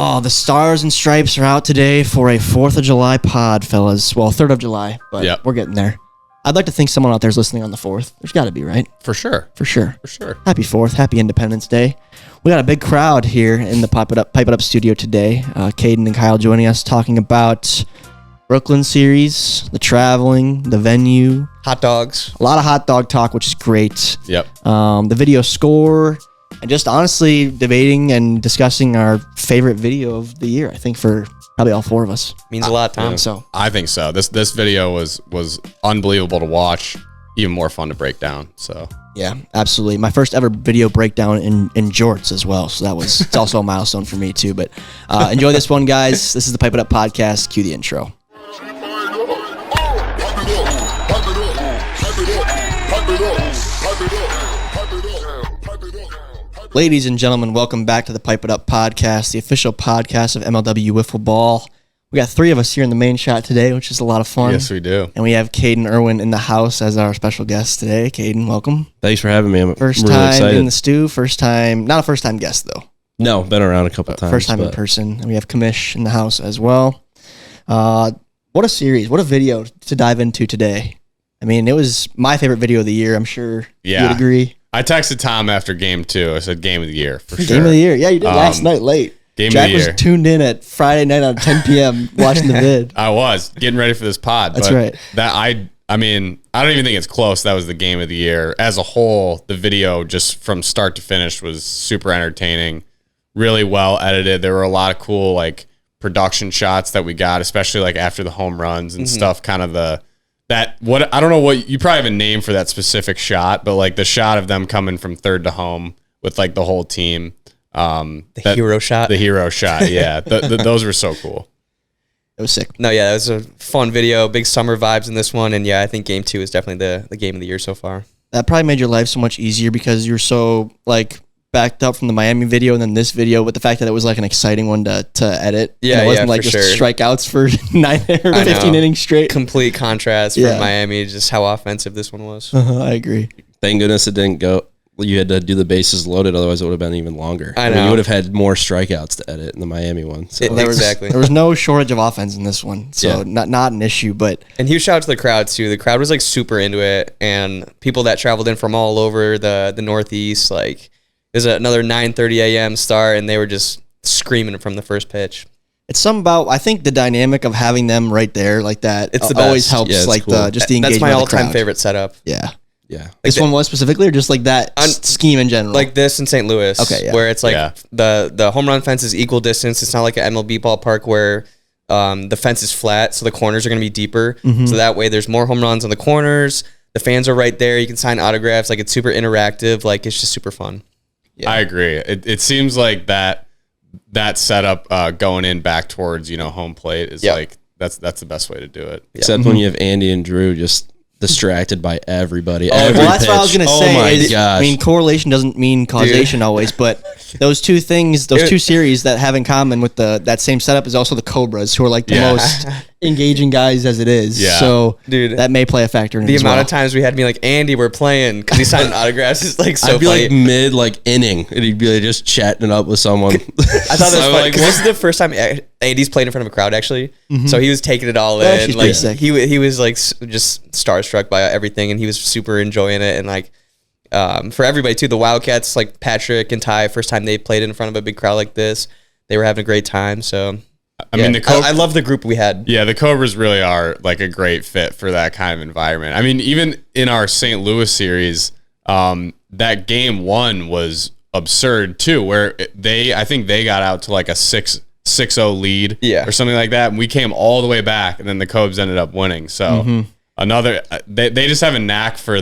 Oh, the Stars and Stripes are out today for a 4th of July pod, fellas. Well, 3rd of July, but we're getting there. I'd like to think someone out there is listening on the 4th. There's got to be, right? For sure. Happy 4th. Happy Independence Day. We got a big crowd here in the Pipe It Up studio today. Caden and Kyle joining us talking about Brooklyn series, the traveling, the venue. Hot dogs. A lot of hot dog talk, which is great. Yep. The video score. And just honestly debating and discussing our favorite video of the year, I think, for probably all 4 of us. Means a lot, Tom. Yeah, so I think so. This video was unbelievable to watch, even more fun to break down. So yeah, absolutely. My first ever video breakdown in jorts as well. So it's also a milestone for me too. But enjoy this one, guys. This is the Pipe It Up podcast. Cue the intro. Ladies and gentlemen, welcome back to the Pipe It Up podcast, the official podcast of MLW Wiffle Ball. We got 3 of us here in the main shot today, which is a lot of fun. Yes, we do. And we have Caden Irwin in the house as our special guest today. Caden, welcome. Thanks for having me. I'm first really time excited. in the stew, not a first time guest though. No, been around a couple times. First time in person. And we have Kamish in the house as well. What a series, what a video to dive into today. I mean, it was my favorite video of the year. I'm sure you would agree. I texted Tom after game 2. I said game of the year for sure. Game of the year. Yeah, you did last night late. Jack was tuned in at Friday night at 10 p.m. watching the vid. I was getting ready for this pod. That's right. I mean, I don't even think it's close. That was the game of the year. As a whole, the video just from start to finish was super entertaining, really well edited. There were a lot of cool like production shots that we got, especially like after the home runs and stuff, kind of I don't know what you probably have a name for that specific shot, but like the shot of them coming from third to home with like the whole team. The hero shot. Yeah. Those were so cool. It was sick. No, yeah, it was a fun video. Big summer vibes in this one. And yeah, I think game 2 is definitely the game of the year so far. That probably made your life so much easier because you're so like backed up from the Miami video and then this video, with the fact that it was like an exciting one to edit. Yeah, and it wasn't like for just sure. strikeouts for 9 or 15 innings straight. Complete contrast from Miami, just how offensive this one was. I agree. Thank goodness it didn't go. You had to do the bases loaded, otherwise it would have been even longer. I know. mean, you would have had more strikeouts to edit in the Miami one. So. Exactly. There was no shortage of offense in this one, so not an issue. But and huge shout out to the crowd too. The crowd was like super into it, and people that traveled in from all over the Northeast. Like, there's another 9:30 a.m. start, and they were just screaming from the first pitch. It's something about, I think, the dynamic of having them right there like that. It's the always best. helps. Yeah, like cool. the engagement. That's my of the all-time crowd. favorite setup. Yeah. Yeah. This one was specifically, or just like that scheme in general? Like this in St. Louis, where it's like the home run fence is equal distance. It's not like an MLB ballpark where the fence is flat, so the corners are going to be deeper. So that way there's more home runs on the corners. The fans are right there. You can sign autographs. Like, it's super interactive. Like, it's just super fun. Yeah. I agree. It seems like that setup going in back towards, home plate is like that's the best way to do it. Except when you have Andy and Drew just distracted by everybody. Well, that's what I was going to say. Oh my gosh. I mean, correlation doesn't mean causation always, but those two things, those two series that have in common with that same setup is also the Cobras, who are like the most engaging guys as it is. Yeah. So dude, that may play a factor in it the as amount well. of times we had to be like, Andy, we're playing, because he signed autographs is like so I'd be funny. like mid inning, and he'd be like just chatting it up with someone. I thought that was funny because this is the first time Andy's played in front of a crowd actually, so he was taking it all in. Like he was like just starstruck by everything, and he was super enjoying it. And like for everybody too, the Wildcats, like Patrick and Ty, first time they played in front of a big crowd like this, they were having a great time. So I mean, I love the group we had. Yeah, the Cobras really are like a great fit for that kind of environment. I mean, even in our St. Louis series, that game 1 was absurd too, where I think they got out to like a 6-0 lead or something like that, and we came all the way back, and then the Cobs ended up winning. So they just have a knack for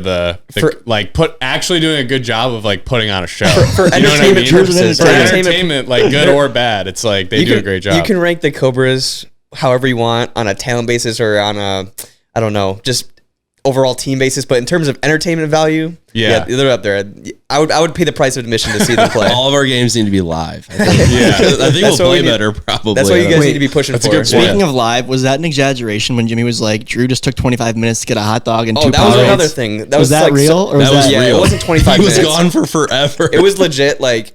actually doing a good job of like putting on a show for entertainment purposes. For entertainment, like good or bad, it's like they do a great job. You can rank the Cobras however you want, on a talent basis or on a, I don't know, just overall team basis, but in terms of entertainment value, they're up there. I would pay the price of admission to see them play. All of our games need to be live. I think we'll play better probably. That's what you guys need to be pushing for. Speaking of live, was that an exaggeration when Jimmy was like, Drew just took 25 minutes to get a hot dog and 2 pounds? That was another thing. Was that real? That was real. It wasn't 25 minutes. He was gone for forever. It was legit, like,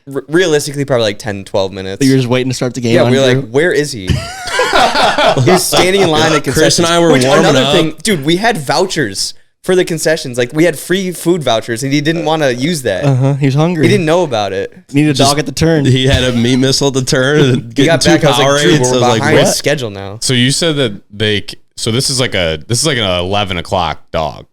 realistically probably like 10, 12 minutes. So you're just waiting to start the game. Yeah, we were like, where is he? He was standing in line at concessions. Chris and I were warming another up. thing, dude, we had vouchers for the concessions. Like we had free food vouchers, and he didn't want to use that. He was hungry. He didn't know about it. Needed a dog at the turn. He had a meat missile at the turn. And He got back. I was like, Drew, we're behind what? schedule now. So you said that so this is like an 11 o'clock dog.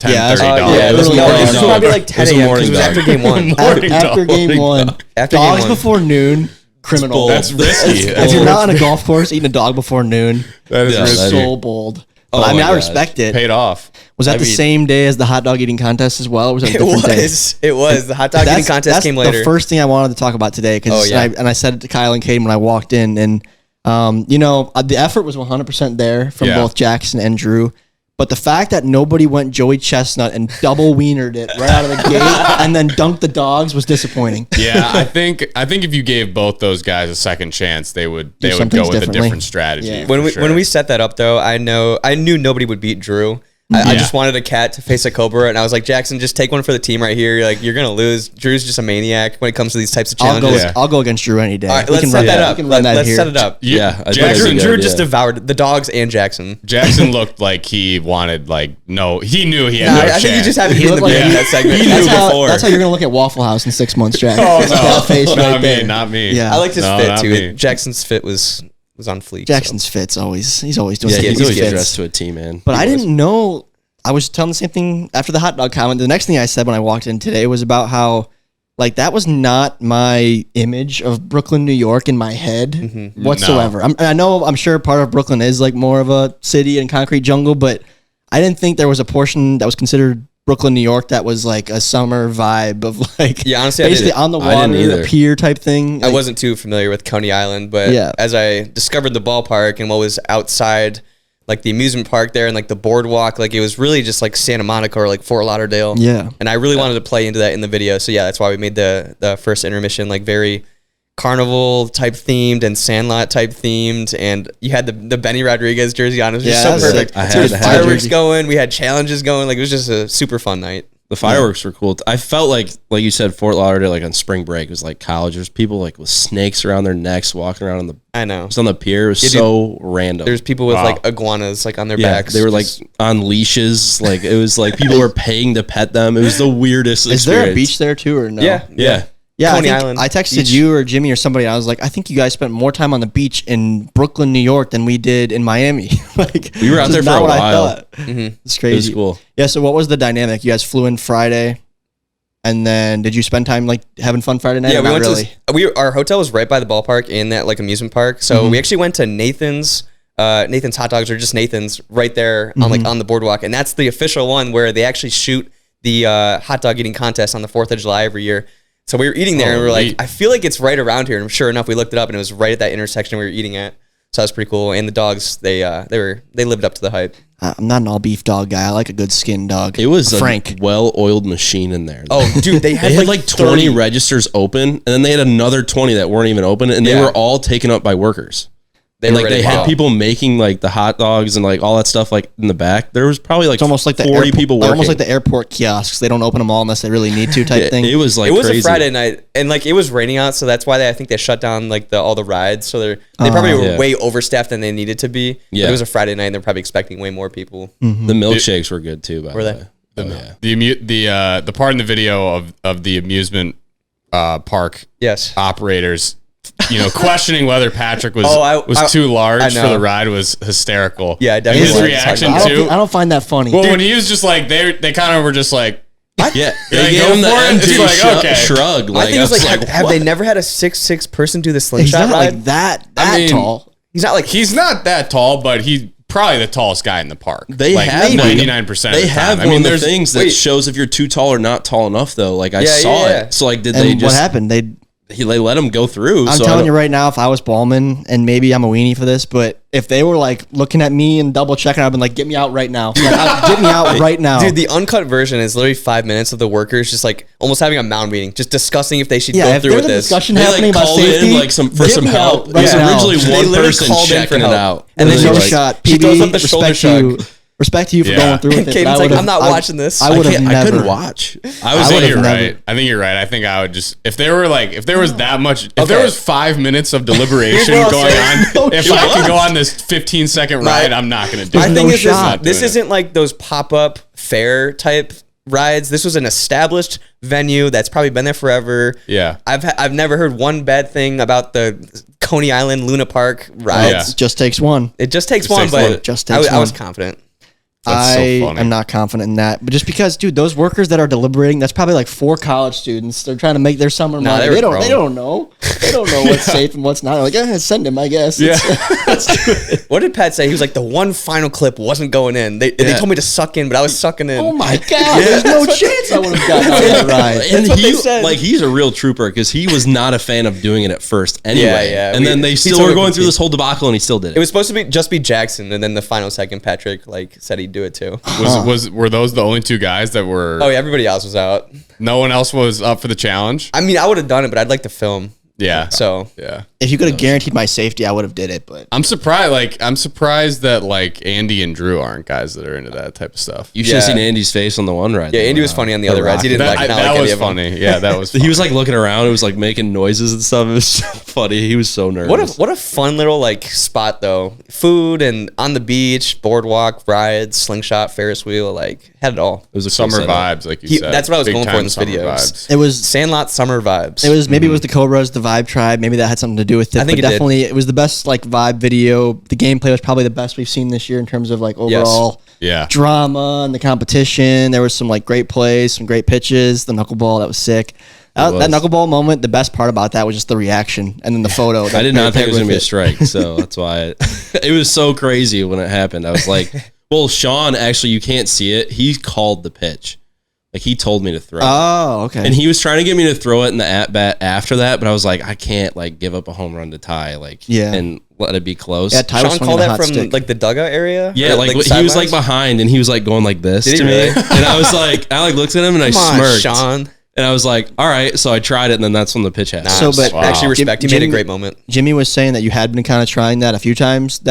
10:30 Yeah, dog. Yeah, it was Early morning. morning It was dog. probably like It 10 was a a.m. morning because it was dog. after game one. After game one. After Dogs game one. before noon, criminal. bold. That's risky. If you're not on a golf course eating a dog before noon, That is Yeah, risky. that- so bold. Oh But, I mean, my I gosh. respect it. Paid off. Was that I the mean- same day as the hot dog eating contest as well? Or was that a It different day? was. It was. The hot dog eating contest came later. The first thing I wanted to talk about today, because Oh, yeah. I said it to Kyle and Caden when I walked in, and the effort was 100% there from Yeah. both Jackson and Drew. But the fact that nobody went Joey Chestnut and double wienered it right out of the gate and then dunked the dogs was disappointing. Yeah, I think if you gave both those guys a second chance, they would some go things with a differently. different strategy. Yeah. for when sure. we set that up though, I knew nobody would beat Drew. I Yeah. just wanted a cat to face a cobra, and I was like, Jackson, just take one for the team right here. Like you're gonna lose. Drew's just a maniac when it comes to these types of challenges. I'll go against Drew any day. All right, We let's can set run that We up. can run that Let's here. set it up. Yeah, I think that's a Jackson good Drew idea. just devoured the dogs and Jackson. Jackson looked like he wanted he knew he had Nah, no I chance. think you just have to He be in the looked like video he- that segment. he knew before. That's how you're gonna look at Waffle House in 6 months, Jack. Oh, Just that face not right me, there. not me. Yeah. I liked his No, fit not too. me. Jackson's fit was on fleek. Jackson's fits always. He's always doing Yeah, skits. he's always skits. dressed to a T, man. But I didn't know. I was telling the same thing after the hot dog comment. The next thing I said when I walked in today was about how, like, that was not my image of Brooklyn, New York in my head whatsoever. I'm sure part of Brooklyn is like more of a city and concrete jungle, but I didn't think there was a portion that was considered Brooklyn, New York that was like a summer vibe of like, Yeah, honestly, I basically didn't- on the I didn't water, either. a pier type thing. I Like, wasn't too familiar with Coney Island, but Yeah. as I discovered the ballpark and what was outside, like the amusement park there and like the boardwalk, like it was really just like Santa Monica or like Fort Lauderdale. Yeah. And I really wanted to play into that in the video. So yeah, that's why we made the first intermission like very carnival type themed and Sandlot type themed. And you had the Benny Rodriguez jersey on. It was just Yeah, so that was perfect. sick. I had There was to have fireworks jersey. going. We had challenges going. Like it was just a super fun night. The fireworks were cool. I felt like you said, Fort Lauderdale, like on spring break, it was like college. There's people like with snakes around their necks walking around I know. on the pier. It was dude, so random. There's people with Wow. like iguanas like on their yeah, backs. they were like Just- on leashes. Like it was like people were paying to pet them. It was the weirdest is there a experience. beach there too or no? yeah. Yeah. Yeah, Coney I think Island I texted Beach. you or Jimmy or somebody. I was like, I think you guys spent more time on the beach in Brooklyn, New York, than we did in Miami. Like We were out which there is for not a what I while. thought. It's It was crazy. cool. Yeah. So what was the dynamic? You guys flew in Friday, and then did you spend time like having fun Friday night? Yeah, or we not went really? our hotel was right by the ballpark in that like amusement park. So we actually went to Nathan's hot dogs, or just Nathan's right there on like on the boardwalk. And that's the official one where they actually shoot the hot dog eating contest on the 4th of July every year. So we were eating there and we were like, neat. I feel like it's right around here. And sure enough, we looked it up and it was right at that intersection we were eating at. So that was pretty cool. And the dogs, they lived up to the hype. I'm not an all beef dog guy. I like a good skin dog. It was Frank. a well-oiled machine in there. Oh, dude, they They had like 20 registers open, and then they had another 20 that weren't even open, and they Yeah. were all taken up by workers. They And were like ready they to had go. people making like the hot dogs and like all that stuff like in the back. There was probably like It's almost like the 40 airport, people working. almost like the airport kiosks. They don't open them all unless they really need to, type thing. It was like It was crazy. a Friday night, and like it was raining out, so that's why I think they shut down like all the rides. So they probably were Yeah. way overstaffed than they needed to be. But Yeah. it was a Friday night, and they're probably expecting way more people. The milkshakes were good too. By Were the they? way. Oh, yeah. The part in the video of the amusement park Yes. operators, questioning whether Patrick was I- too large I for know. the ride was hysterical. Yeah, I And definitely his was. reaction I don't, too. I don't find that funny. Well, when he was just like they kind of were just like, Yeah, Yeah, they go gave him the for it. empty It's like, okay. shrug. I think it was was like, have what? they never had a 6'6" person do the He's slingshot not ride? like that I mean, tall. He's not like he's not that tall, but he's probably the tallest guy in the park. They like have 99%. They of the have time. one of the there's things that wait. shows if you're too tall or not tall enough. Though, like I Yeah, saw yeah. it. So like, did And they what just? happened? They They let him go through. I'm so I telling don't- you right now, if I was Ballman, and maybe I'm a weenie for this, but if they were like looking at me and double checking, I'd been like, get me out right now. Like, get me out right now. Dude, the uncut version is literally 5 minutes of the workers just like almost having a mound meeting, just discussing if they should yeah, go if through there's with a this. discussion They happening like about called safety, in like for get some me help. out It right was now. originally They one literally person called in for checking it help. out. And then They're no like- shot. She throws PB, up the shoulder respect you. shrug. Respect to you for going through with it. Caden's like, I'm not watching this. I would have never. I couldn't watch. I think you're right. I think you're right. I think I would just if there was that much, if there was 5 minutes of deliberation going on, if I could go on this 15-second ride, I'm not going to do it. I think this isn't like those pop-up fair type rides. This was an established venue that's probably been there forever. Yeah, I've never heard one bad thing about the Coney Island Luna Park rides. It just takes one. It just takes one, but it just takes one. I was confident. That's so funny. I'm not confident in that, but just because, dude, those workers that are deliberating, that's probably like 4 college students. They're trying to make their summer money. They don't know. They don't know what's safe and what's not. They're like, send him, I guess. Yeah. Let's do it. What did Pat say? He was like, the one final clip wasn't going in. They told me to suck in, but I was sucking in. Oh my God. There's no chance I would have gotten on that ride. And what they said. He's a real trooper because he was not a fan of doing it at first anyway. Yeah. And then they still were going through this whole debacle and he still did it. It was supposed to be just be Jackson, and then the final second, Patrick said he'd do it too. Were those the only 2 guys that were? Oh yeah, everybody else was out. No one else was up for the challenge. I mean, I would have done it, but I'd like to film. Yeah. So yeah. If you could have guaranteed my safety, I would have did it. But I'm surprised. I'm surprised that Andy and Drew aren't guys that are into that type of stuff. You should have seen Andy's face on the one ride. Yeah, Andy was funny on the other rides. He didn't that was funny. Yeah, that was funny. He was looking around. It was making noises and stuff. It was so funny. He was so nervous. What a fun little spot though. Food and on the beach, boardwalk, rides, slingshot, Ferris wheel, had it all. It was a summer vibes, like you said. That's what I was Big going for in this time video. vibes. it was Sandlot summer vibes. It was maybe it was the Cobras, the Vibe Tribe. Maybe that had something to do with it. I think but definitely it was the best vibe video. The gameplay was probably the best we've seen this year in terms of overall drama and the competition. There was some great plays, some great pitches. The knuckleball that was sick. That knuckleball moment. The best part about that was just the reaction and then the photo. I did not think it was gonna be a strike, so that's why it was so crazy when it happened. I was like, well, Sean, actually, you can't see it. He called the pitch. He told me to throw it. Oh, okay. And he was trying to get me to throw it in the at-bat after that, but I was like, I can't, give up a home run to Ty, and let it be close. Yeah, Ty was Sean called that from, stick. the dugout area? Yeah, he was, behind, and he was, going like this to me. And I was like, I looked at him, and I smirked. Sean. And I was like, all right. So I tried it, and then that's when the pitch happened. Actually, respect. You made a great moment. Jimmy was saying that you had been kind of trying that a few times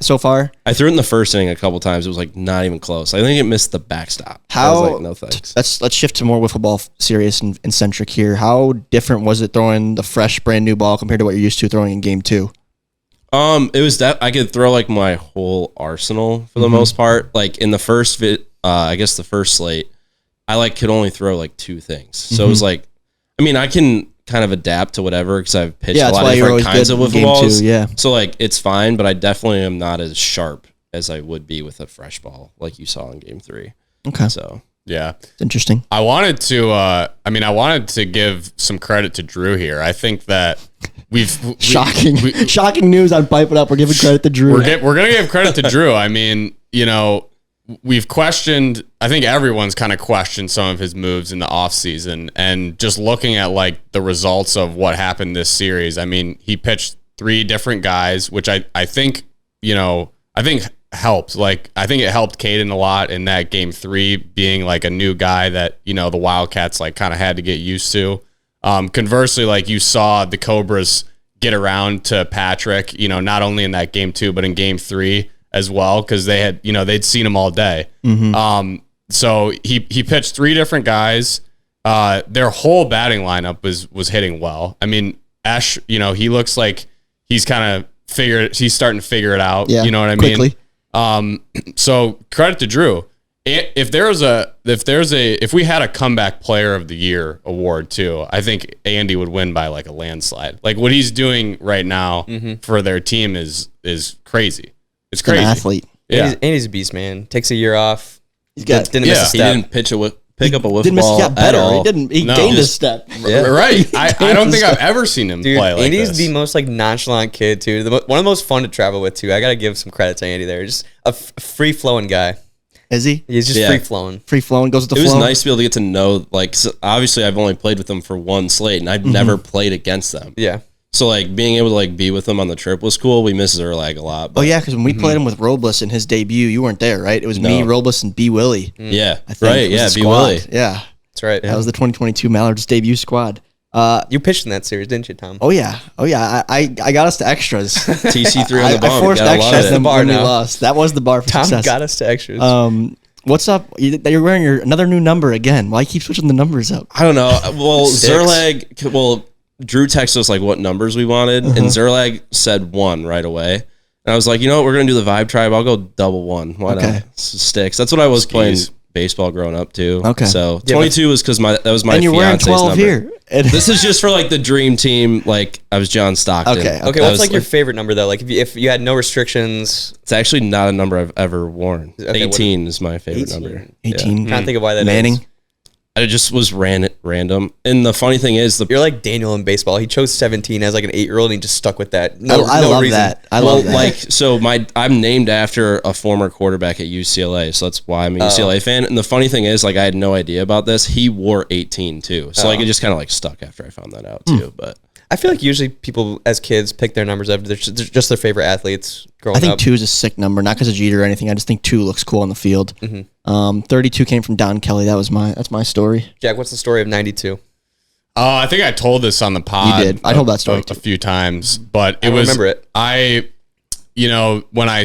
so far. I threw it in the first inning a couple times. It was not even close. I think it missed the backstop. How? I was like, no thanks. Let's shift to more wiffle ball serious and centric here. How different was it throwing the fresh, brand new ball compared to what you're used to throwing in game 2? It was that I could throw my whole arsenal for the most part. In the first the first slate, I could only throw 2 things. So it was I can kind of adapt to whatever because I've pitched a lot of different kinds of wiffle balls. So it's fine, but I definitely am not as sharp as I would be with a fresh ball like you saw in game 3. Okay. So yeah, it's interesting. I wanted to give some credit to Drew here. I think that shocking news on Pipe It Up. We're giving credit to Drew. We're gonna give credit to Drew. I mean, we've questioned, I think everyone's kind of questioned some of his moves in the offseason, and just looking at the results of what happened this series. I mean, he pitched 3 different guys, which I think helped. I think it helped Caden a lot in that game 3 being a new guy that, the Wildcats kind of had to get used to. Conversely, you saw the Cobras get around to Patrick, not only in that game 2, but in game 3 as well, because they had, they'd seen him all day. So he pitched 3 different guys. Their whole batting lineup was hitting well. I mean, Ash, he looks like he's starting to figure it out. Yeah, you know what I quickly. mean? So credit to Drew. If we had a comeback player of the year award too, I think Andy would win by a landslide. What he's doing right now for their team is crazy. It's crazy. An athlete. Yeah. Andy's a beast, man. Takes a year off. Didn't miss a step. He didn't pick up a wiffle ball He got better. at all. He gained a step. Yeah. Right. I don't think I've ever seen him play like Andy's this. the most nonchalant kid too. One of the most fun to travel with too. I gotta give some credit to Andy there. Just a free flowing guy. Is he? He's just free flowing. Free flowing, goes with the flow. It was nice to be able to get to know, so obviously I've only played with them for 1 slate, and I've never played against them. Yeah. So being able to be with them on the trip was cool. We miss Zerlag a lot. But. Oh yeah, because when we played him with Robles in his debut, you weren't there, right? It was me, Robles, and B Willie. Yeah, I think right. Yeah, B Willie. Yeah, that's right. That was the 2022 Mallards debut squad. You pitched in that series, didn't you, Tom? Oh yeah. I got us to extras. TC3 on the bump. I forced extras the bar when we now. lost. That was the bar for Tom success. got us to extras. What's up? You're wearing another new number again. Why you keep switching the numbers up? I don't know. Well, 6. Zerlag. Well, Drew texted us like what numbers we wanted, and Zerlag said 1 right away. And I was like, you know what? We're gonna do the Vibe Tribe. I'll go double 1. Why not? Sticks. That's what I was playing baseball growing up too. Okay. So 22 was because that was my and you're wearing fiance's 12 number. here. This is just for like the dream team. Like I was John Stockton. Okay. Okay, what's like your favorite number though? Like if you had no restrictions. It's actually not a number I've ever worn. Okay, 18 is my favorite 18? number. 18. Trying to think of why that Manning. is. It just was random. And the funny thing is, You're like Daniel in baseball. He chose 17 as like an 8-year-old and he just stuck with that. I love reason. that. I love that. like so I'm named after a former quarterback at UCLA, so that's why I'm a UCLA fan. And the funny thing is, like I had no idea about this. He wore 18 too, so like it just kind of like stuck after I found that out too. But I feel like usually people as kids pick their numbers after they're just their favorite athletes growing up. I think 2 is a sick number, not because of Jeter or anything. I just think 2 looks cool on the field. 32 came from Don Kelly. That's my story. Jack, what's the story of 92? I think I told this on the pod. You did. I told that story a few times, but it was. remember it. When I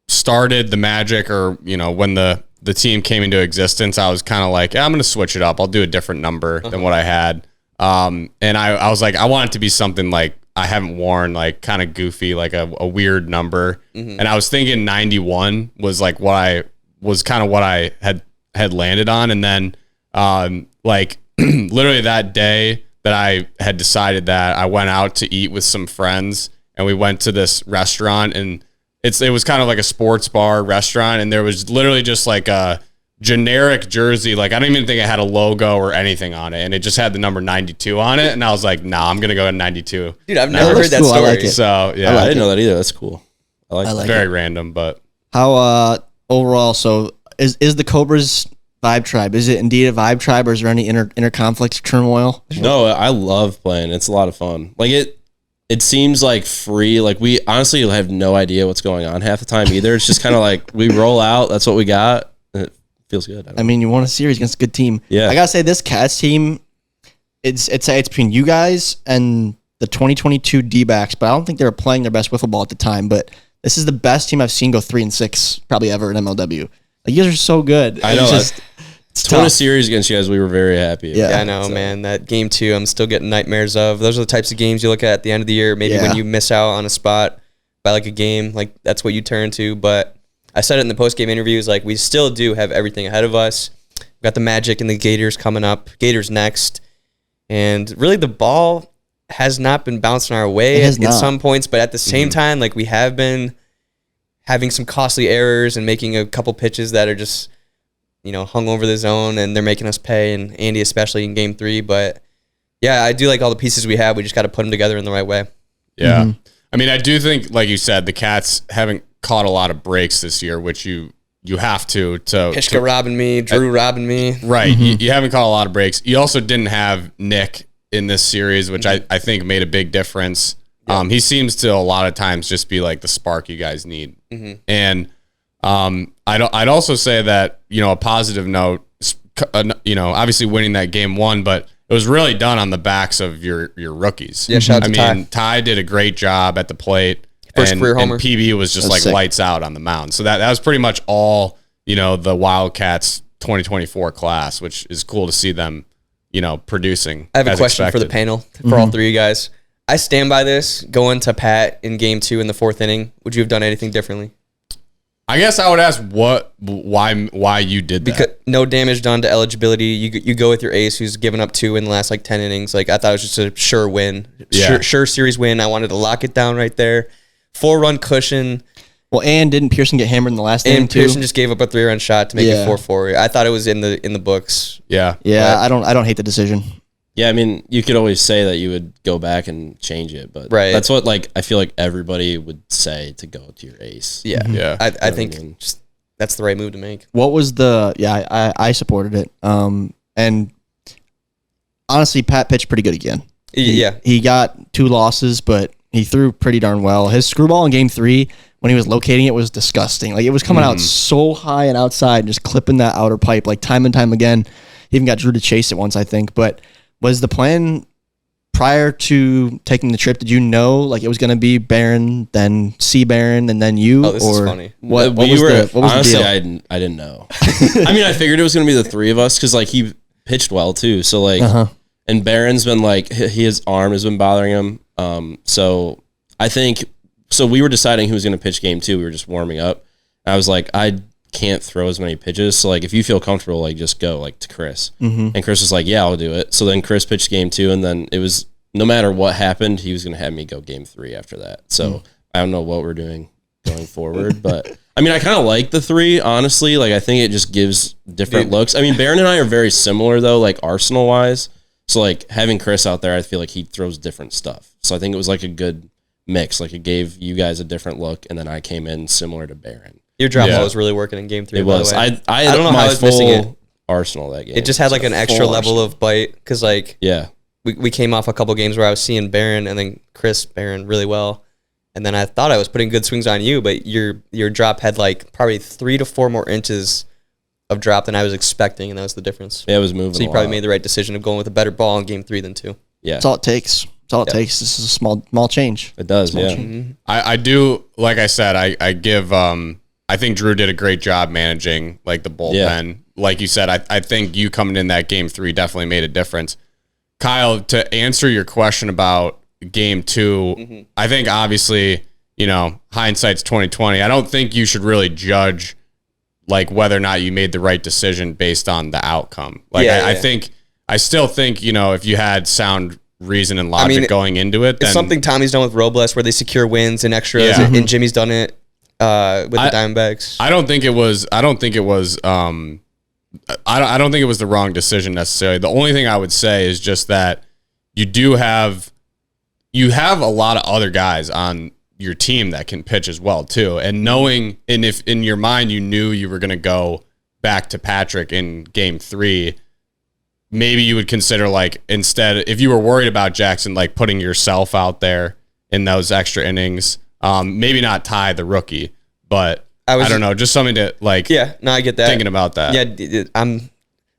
started the Magic, or when the team came into existence, I was kind of like, I'm going to switch it up. I'll do a different number than what I had. And I was like, I want it to be something like I haven't worn, like kind of goofy, like a weird number. And I was thinking 91 was like what I had landed on. And then, literally that day that I had decided that, I went out to eat with some friends and we went to this restaurant, and it was kind of like a sports bar restaurant. And there was literally just like a generic jersey. Like I don't even think it had a logo or anything on it, and it just had the number 92 on it. And I was like, nah, I'm gonna go at 92. Dude, I've never heard that cool. I story. like it. So yeah, I didn't know that either. That's cool. I like very random, but How overall? So is the Cobras Vibe Tribe? Is it indeed a Vibe Tribe, or is there any inner conflict, turmoil? No, I love playing. It's a lot of fun. Like it seems like free. Like we honestly have no idea what's going on half the time either. It's just kind of like we roll out. That's what we got. And it feels good. I mean, you won a series against a good team. Yeah. I gotta say, this Cats team, it's between you guys and the 2022 D-backs, but I don't think they were playing their best wiffle ball at the time. But this is the best team I've seen go 3-6 probably ever in MLW. Like, you guys are so good. I know. It's to win a tough. series against you guys, we were very happy. Yeah. I know, man. That game 2, I'm still getting nightmares of. Those are the types of games you look at the end of the year. Maybe when you miss out on a spot by like a game, like that's what you turn to. But I said it in the post-game interviews, like we still do have everything ahead of us. We've got the Magic and the Gators coming up. Gators next. And really the ball has not been bouncing our way at some points, but at the same time, like we have been having some costly errors and making a couple pitches that are just, hung over the zone, and they're making us pay, and Andy especially in game 3. But yeah, I do like all the pieces we have. We just got to put them together in the right way. Yeah. I mean, I do think, like you said, the Cats haven't caught a lot of breaks this year, which you have to Pishka robbing me, Drew robbing me. Right. You haven't caught a lot of breaks. You also didn't have Nick in this series, which I think made a big difference. Yeah. He seems to a lot of times just be like the spark you guys need. And I'd also say that, a positive note, obviously winning that game 1, but it was really done on the backs of your rookies. Yeah, shout out to Ty did a great job at the plate. First career homer. And PB was just like sick. Lights out on the mound. So that was pretty much all, the Wildcats 2024 class, which is cool to see them, producing. I have a question for the panel, for all 3 of you guys. I stand by this, going to Pat in game 2 in the 4th inning. Would you have done anything differently? I guess I would ask why you did that. Because no damage done to eligibility. You go with your ace, who's given up 2 in the last 10 innings. Like I thought it was just a sure win, sure series win. I wanted to lock it down right there. 4-run cushion. Well, and didn't Pearson get hammered in the last inning too? Pearson just gave up a 3-run shot to make it 4-4. I thought it was in the books. Yeah. I don't hate the decision. Yeah, I mean, you could always say that you would go back and change it, but that's what I feel like everybody would say, to go to your ace. Yeah, yeah. I think that's the right move to make. What was I supported it. And honestly, Pat pitched pretty good again. He got 2 losses, but he threw pretty darn well. His screwball in game 3, when he was locating it, was disgusting. Like, it was coming out so high and outside, and just clipping that outer pipe, like time and time again. He even got Drew to chase it once, I think, but. Was the plan prior to taking the trip, did you know like it was going to be Barron, then C Barron, and then you? Oh, this is funny. What was honestly, the deal? I didn't know. I mean, I figured it was going to be the three of us because like he pitched well too. So like, and Barron's been like his arm has been bothering him. So I think we were deciding who was going to pitch game 2. We were just warming up. I was like, I can't throw as many pitches. So like, if you feel comfortable, like just go like to Chris. And Chris was like, yeah, I'll do it. So then Chris pitched game 2, and then it was no matter what happened, he was going to have me go game 3 after that. So I don't know what we're doing going forward, but I mean, I kind of like the 3, honestly. Like, I think it just gives different looks. I mean, Barron and I are very similar though, like arsenal wise. So like having Chris out there, I feel like he throws different stuff. So I think it was like a good mix. Like it gave you guys a different look, and then I came in similar to Barron. Your drop ball was really working in game 3. It was. I don't know how I was missing it. Arsenal that game. It just had like an extra level of bite because like we came off a couple games where I was seeing Barron and then Chris Barron really well, and then I thought I was putting good swings on you, but your drop had like probably 3 to 4 more inches of drop than I was expecting, and that was the difference. Yeah, it was moving. So you probably made the right decision of going with a better ball in game 3 than 2. Yeah, that's all it takes. That's all it takes. This is a small change. It does. Small change. I do. Like I said, I give. I think Drew did a great job managing like the bullpen. Yeah. Like you said, I think you coming in that game 3 definitely made a difference. Kyle, to answer your question about game 2, I think obviously, hindsight's 2020. I don't think you should really judge like whether or not you made the right decision based on the outcome. Like I still think, if you had sound reason and logic going into it, then it's something Tommy's done with Robles where they secure wins and extras, and Jimmy's done it with the Diamondbacks. I don't think it was the wrong decision necessarily. The only thing I would say is just that you have a lot of other guys on your team that can pitch as well too. And if in your mind you knew you were going to go back to Patrick in game 3, maybe you would consider like instead, if you were worried about Jackson, like putting yourself out there in those extra innings, maybe not tie the rookie, but I don't know, just something to like. Yeah, no, I get that. Thinking about that. Yeah, I'm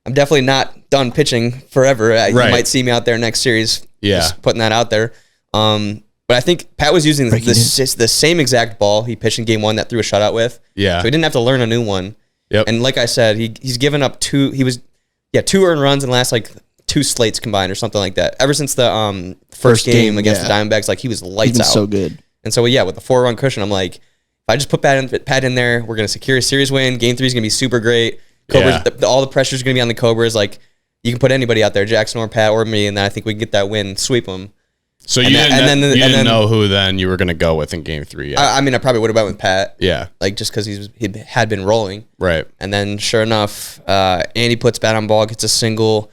definitely not done pitching forever. You might see me out there next series. Yeah, just putting that out there. But I think Pat was using the same exact ball he pitched in game 1 that threw a shutout with. Yeah, so he didn't have to learn a new one. Yep. And like I said, he's given up 2 earned runs in the last like 2 slates combined or something like that. Ever since the first game against the Diamondbacks, like he was lights out. So good. And so with the 4-run cushion, I'm like, if I just put Pat in there, we're gonna secure a series win. Game 3 is gonna be super great. Cobras, all the pressure is gonna be on the Cobras. Like you can put anybody out there, Jackson or Pat or me, and then I think we can get that win, sweep them. So you didn't know who then you were gonna go with in game 3. Yet. I mean, I probably would have went with Pat. Yeah, like just because he had been rolling. Right. And then sure enough, Andy puts bat on ball, gets a single.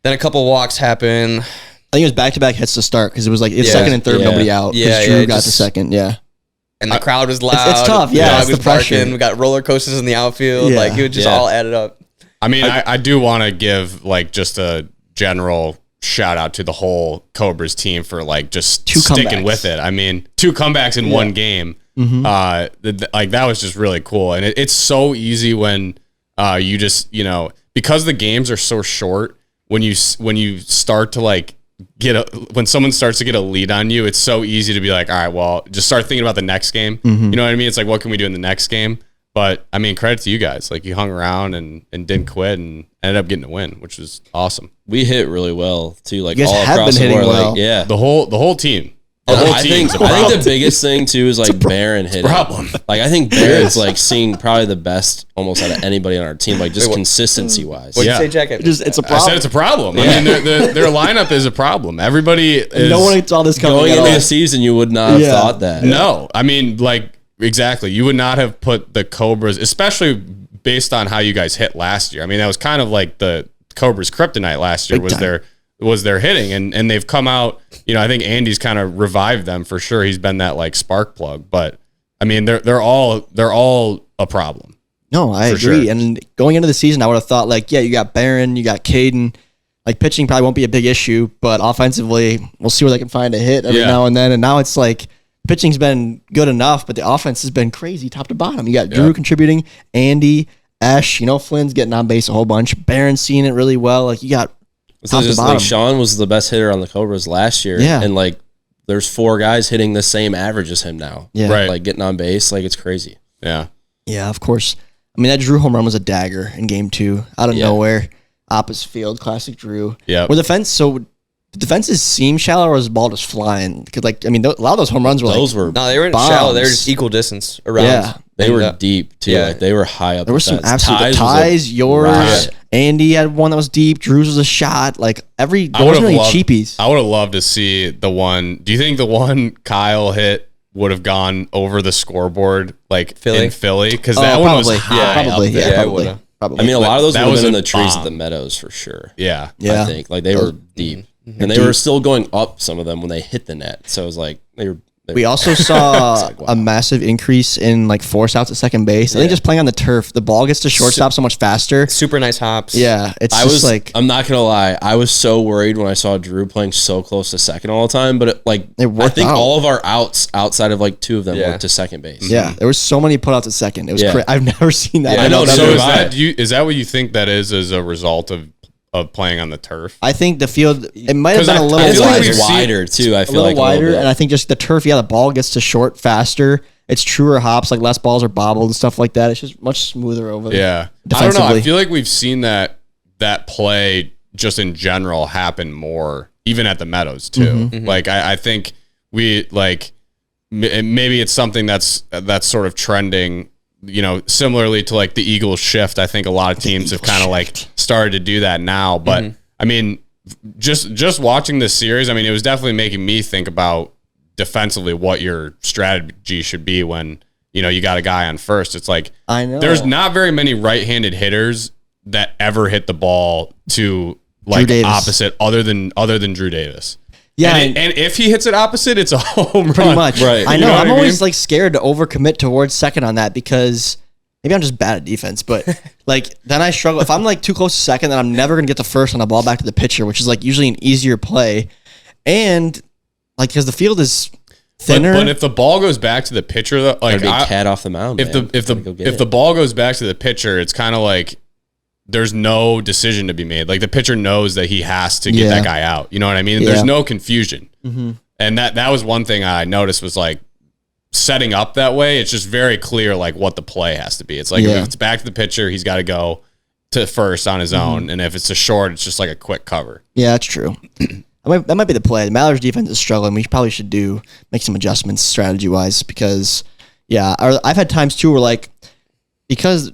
Then a couple walks happen. I think it was back-to-back hits to start because it was like second and third, nobody out. Yeah, Drew got the second. Yeah. And the crowd was loud. It's tough. Yeah, it's the pressure. We got roller coasters in the outfield. Yeah. Like it was just all added up. I mean, I do want to give like just a general shout out to the whole Cobras team for like just sticking with it. I mean, 2 comebacks in one game. Like that was just really cool. And it's so easy when you just, because the games are so short, when you start to like when someone starts to get a lead on you, it's so easy to be like, all right, well, just start thinking about the next game. You know what I mean? It's like, what can we do in the next game? But I mean, credit to you guys. Like you hung around and didn't quit and ended up getting a win, which was awesome. We hit really well too. Like you guys all have across been the board. hitting well. Like, yeah, the whole team. I think the biggest thing too is like Barron hitting. Problem. Like I think Barron's like seeing probably the best almost out of anybody on our team, like just consistency wise. What'd you say, Jack? It's a problem. I said it's a problem. I mean, their lineup is a problem. Everybody is. No one saw this coming. Going into the season, you would not have thought that. No, I mean, like exactly. You would not have put the Cobras, especially based on how you guys hit last year. I mean, that was kind of like the Cobras' kryptonite last year was their hitting, and they've come out. I think Andy's kind of revived them for sure. He's been that like spark plug, but I mean, they're all a problem. No, I agree. Sure. And going into the season, I would have thought like, you got Barron, you got Caden. Like pitching probably won't be a big issue, but offensively, we'll see where they can find a hit every now and then. And now it's like pitching's been good enough, but the offense has been crazy top to bottom. You got Drew contributing, Andy, Ash. Flynn's getting on base a whole bunch. Barron's seeing it really well. Like you got top to bottom. Like Sean was the best hitter on the Cobras last year. Yeah. And like there's 4 guys hitting the same average as him now. Yeah. Right. Like getting on base. Like it's crazy. Yeah. Yeah, of course. I mean, that Drew home run was a dagger in game 2. Out of nowhere. Opposite field, classic Drew. Yeah. Where the defenses seem shallow, or was the ball just flying? Because, like, I mean, a lot of those home runs were No, they weren't bombs. shallow. They were just equal distance around. Yeah. They were deep too. Yeah. Like they were high up. There were some fence. absolute ties. Yours, Andy had one that was deep. Drew's was a shot. Like there wasn't any cheapies. I would have loved to see the one. Do you think the one Kyle hit would have gone over the scoreboard like in Philly? Because that one was high probably. up there. Yeah, probably. Probably. I mean, a lot of those That would have was been in a the trees bomb. at the meadows for sure. Yeah. Yeah. I think like they were deep, and they were still going up some of them when they hit the net. So it was like they were. We also saw a massive increase in like force outs at second base. I think just playing on the turf, the ball gets to shortstop so much faster. Super nice hops. Yeah, I'm not gonna lie, I was so worried when I saw Drew playing so close to second all the time. But I think all of our outs outside of like 2 of them went to second base. Yeah, there was so many putouts at second. It was crazy. I've never seen that. Yeah, I know. So is that what you think that is as a result of playing on the turf? I think the field, it might have been a little wider too. I feel like wider, and I think just the turf, the ball gets to short faster. It's truer hops, like less balls are bobbled and stuff like that. It's just much smoother over. Yeah, I don't know. I feel like we've seen that play just in general happen more, even at the Meadows too. Like I think we like maybe it's something that's sort of trending. You know, similarly to like the Eagles shift, I think a lot of teams have kind of like started to do that now. But I mean, just watching this series, I mean, it was definitely making me think about defensively what your strategy should be when, you know, you got a guy on first. It's like, I know there's not very many right-handed hitters that ever hit the ball to like opposite other than Drew Davis. Yeah, and if he hits it opposite, it's a home run. Pretty much. Right. I know. I'm always like scared to overcommit towards second on that because maybe I'm just bad at defense, but like then I struggle. If I'm like too close to second, then I'm never gonna get the first on the ball back to the pitcher, which is like usually an easier play. And like because the field is thinner. But if the ball goes back to the pitcher, though, like be a cat off the mound. If the ball goes back to the pitcher, it's kind of like there's no decision to be made. Like the pitcher knows that he has to get that guy out. You know what I mean? There's no confusion. And that was one thing I noticed was like setting up that way. It's just very clear like what the play has to be. It's like if it's back to the pitcher, he's got to go to first on his own. And if it's a short, it's just like a quick cover. Yeah, that's true. That might be the play. The Mallards defense is struggling. We probably should make some adjustments strategy wise because I've had times too where like because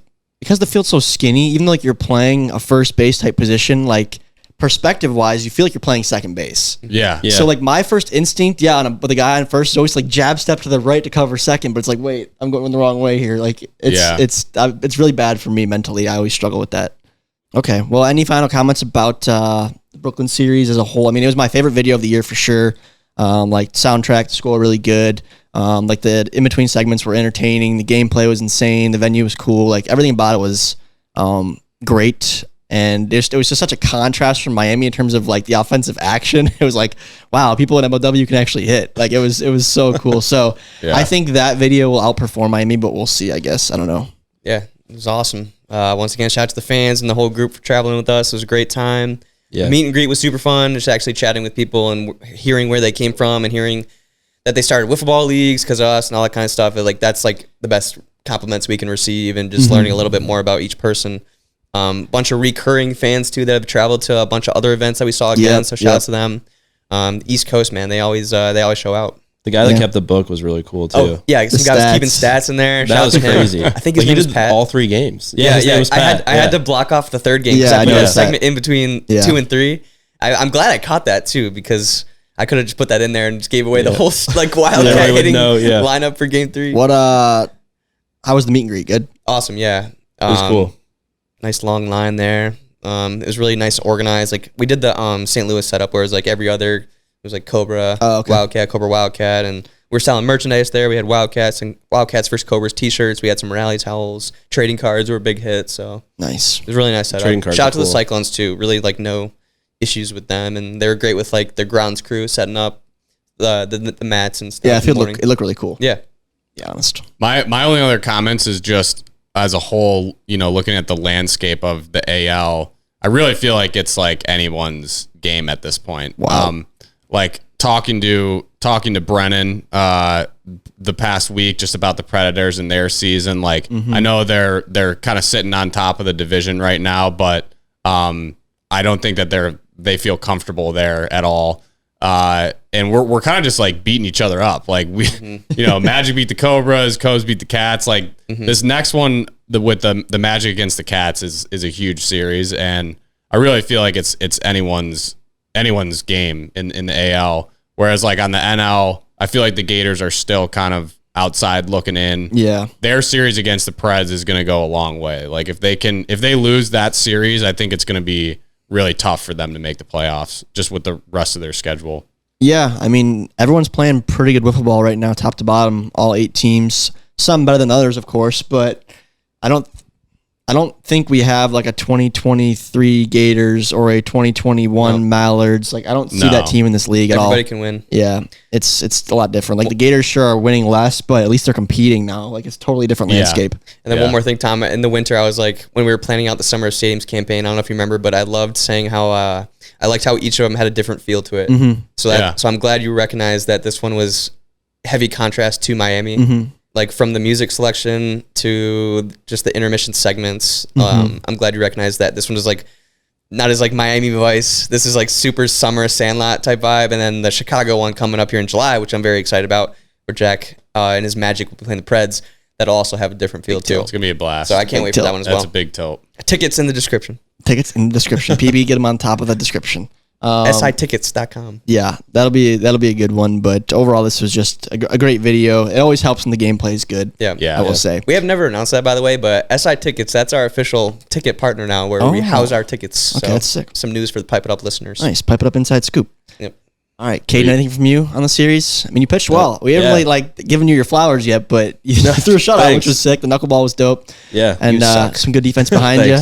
the field's so skinny, even though like you're playing a first base type position, like perspective wise, you feel like you're playing second base. Yeah. So like my first instinct, with the guy on first is always like jab step to the right to cover second, but it's like, wait, I'm going the wrong way here. Like it's really bad for me mentally. I always struggle with that. Okay. Well, any final comments about the Brooklyn series as a whole? I mean, it was my favorite video of the year for sure. Like soundtrack, the score really good. Like the in between segments were entertaining. The gameplay was insane. The venue was cool. Like everything about it was great. And it was just such a contrast from Miami in terms of like the offensive action. It was like, wow, people in MLW can actually hit. Like it was so cool. So I think that video will outperform Miami, but we'll see. I guess I don't know. Yeah, it was awesome. Once again, shout out to the fans and the whole group for traveling with us. It was a great time. Yeah. The meet and greet was super fun. Just actually chatting with people and hearing where they came from and hearing that they started wiffle ball leagues because of us and all that kind of stuff. Like that's like the best compliments we can receive and just learning a little bit more about each person. Bunch of recurring fans too that have traveled to a bunch of other events that we saw again. So shout out to them. East Coast, man, they always show out. The guy that kept the book was really cool too. Oh, yeah, some guy was keeping stats in there. That was crazy. I think his name was Pat. All 3 games. Yeah. I had to block off the third game because I put a segment in between 2 and 3. I'm glad I caught that too because I could have just put that in there and just gave away the whole like wildcat hitting lineup for game 3. What how was the meet and greet? Good. Awesome. Yeah. It was cool. Nice long line there. It was really nice organized. Like we did the St. Louis setup where it was like every other. It was like Cobra, Wildcat, Cobra, Wildcat, and we're selling merchandise there. We had Wildcats and Wildcats versus Cobras T-shirts. We had some rally towels, trading cards were a big hit. So nice. It was really nice setup. Shout out to the Cyclones too. Really like no issues with them, and they were great with like their grounds crew setting up the mats and stuff. Yeah, it looked really cool. Yeah, honest. My only other comments is just as a whole, you know, looking at the landscape of the AL. I really feel like it's like anyone's game at this point. Wow. Like talking to Brennan the past week just about the Predators and their season. Like I know they're kind of sitting on top of the division right now, but I don't think that they feel comfortable there at all. And we're kind of just like beating each other up. Like we, Magic beat the Cobras, Cobs beat the Cats. Like this next one with the Magic against the Cats is a huge series, and I really feel like it's anyone's game in the AL. Whereas like on the NL, I feel like the Gators are still kind of outside looking in. Yeah, their series against the Preds is going to go a long way. Like if they lose that series, I think it's going to be really tough for them to make the playoffs just with the rest of their schedule. Yeah, I mean, everyone's playing pretty good wiffle ball right now, top to bottom, all 8 teams. Some better than others, of course, but I don't think we have like a 2023 Gators or a 2021 Mallards. Like I don't see that team in this league at all. Everybody can win. Yeah, it's a lot different. Like the Gators sure are winning less, but at least they're competing now. Like it's totally different landscape. And then one more thing, Tom. In the winter, I was like, when we were planning out the Summer of Stadiums campaign, I don't know if you remember, but I loved saying how I liked how each of them had a different feel to it. So I'm glad you recognized that this one was heavy contrast to Miami. Like from the music selection to just the intermission segments. I'm glad you recognize that this one is like not as like Miami Vice. This is like super summer Sandlot type vibe. And then the Chicago one coming up here in July, which I'm very excited about, where Jack and his Magic will be playing the Preds. That'll also have a different feel too. It's gonna be a blast. So I can't wait for that one as well. That's a big tilt. Tickets in the description. Tickets in the description. PB, get them on top of the description. SITickets.com. Yeah, that'll be a good one. But overall, this was just a great video. It always helps when the gameplay is good. Yeah. I will say. We have never announced that, by the way, but SI Tickets, that's our official ticket partner now, where we house our tickets. Okay, so that's sick. Some news for the Pipe It Up listeners. Nice. Pipe it up inside scoop. Yep. All right, Caden, anything from you on the series? I mean, you pitched well. We haven't really like given you your flowers yet, but you threw a shutout, which was sick. The knuckleball was dope. Yeah, and some good defense behind you.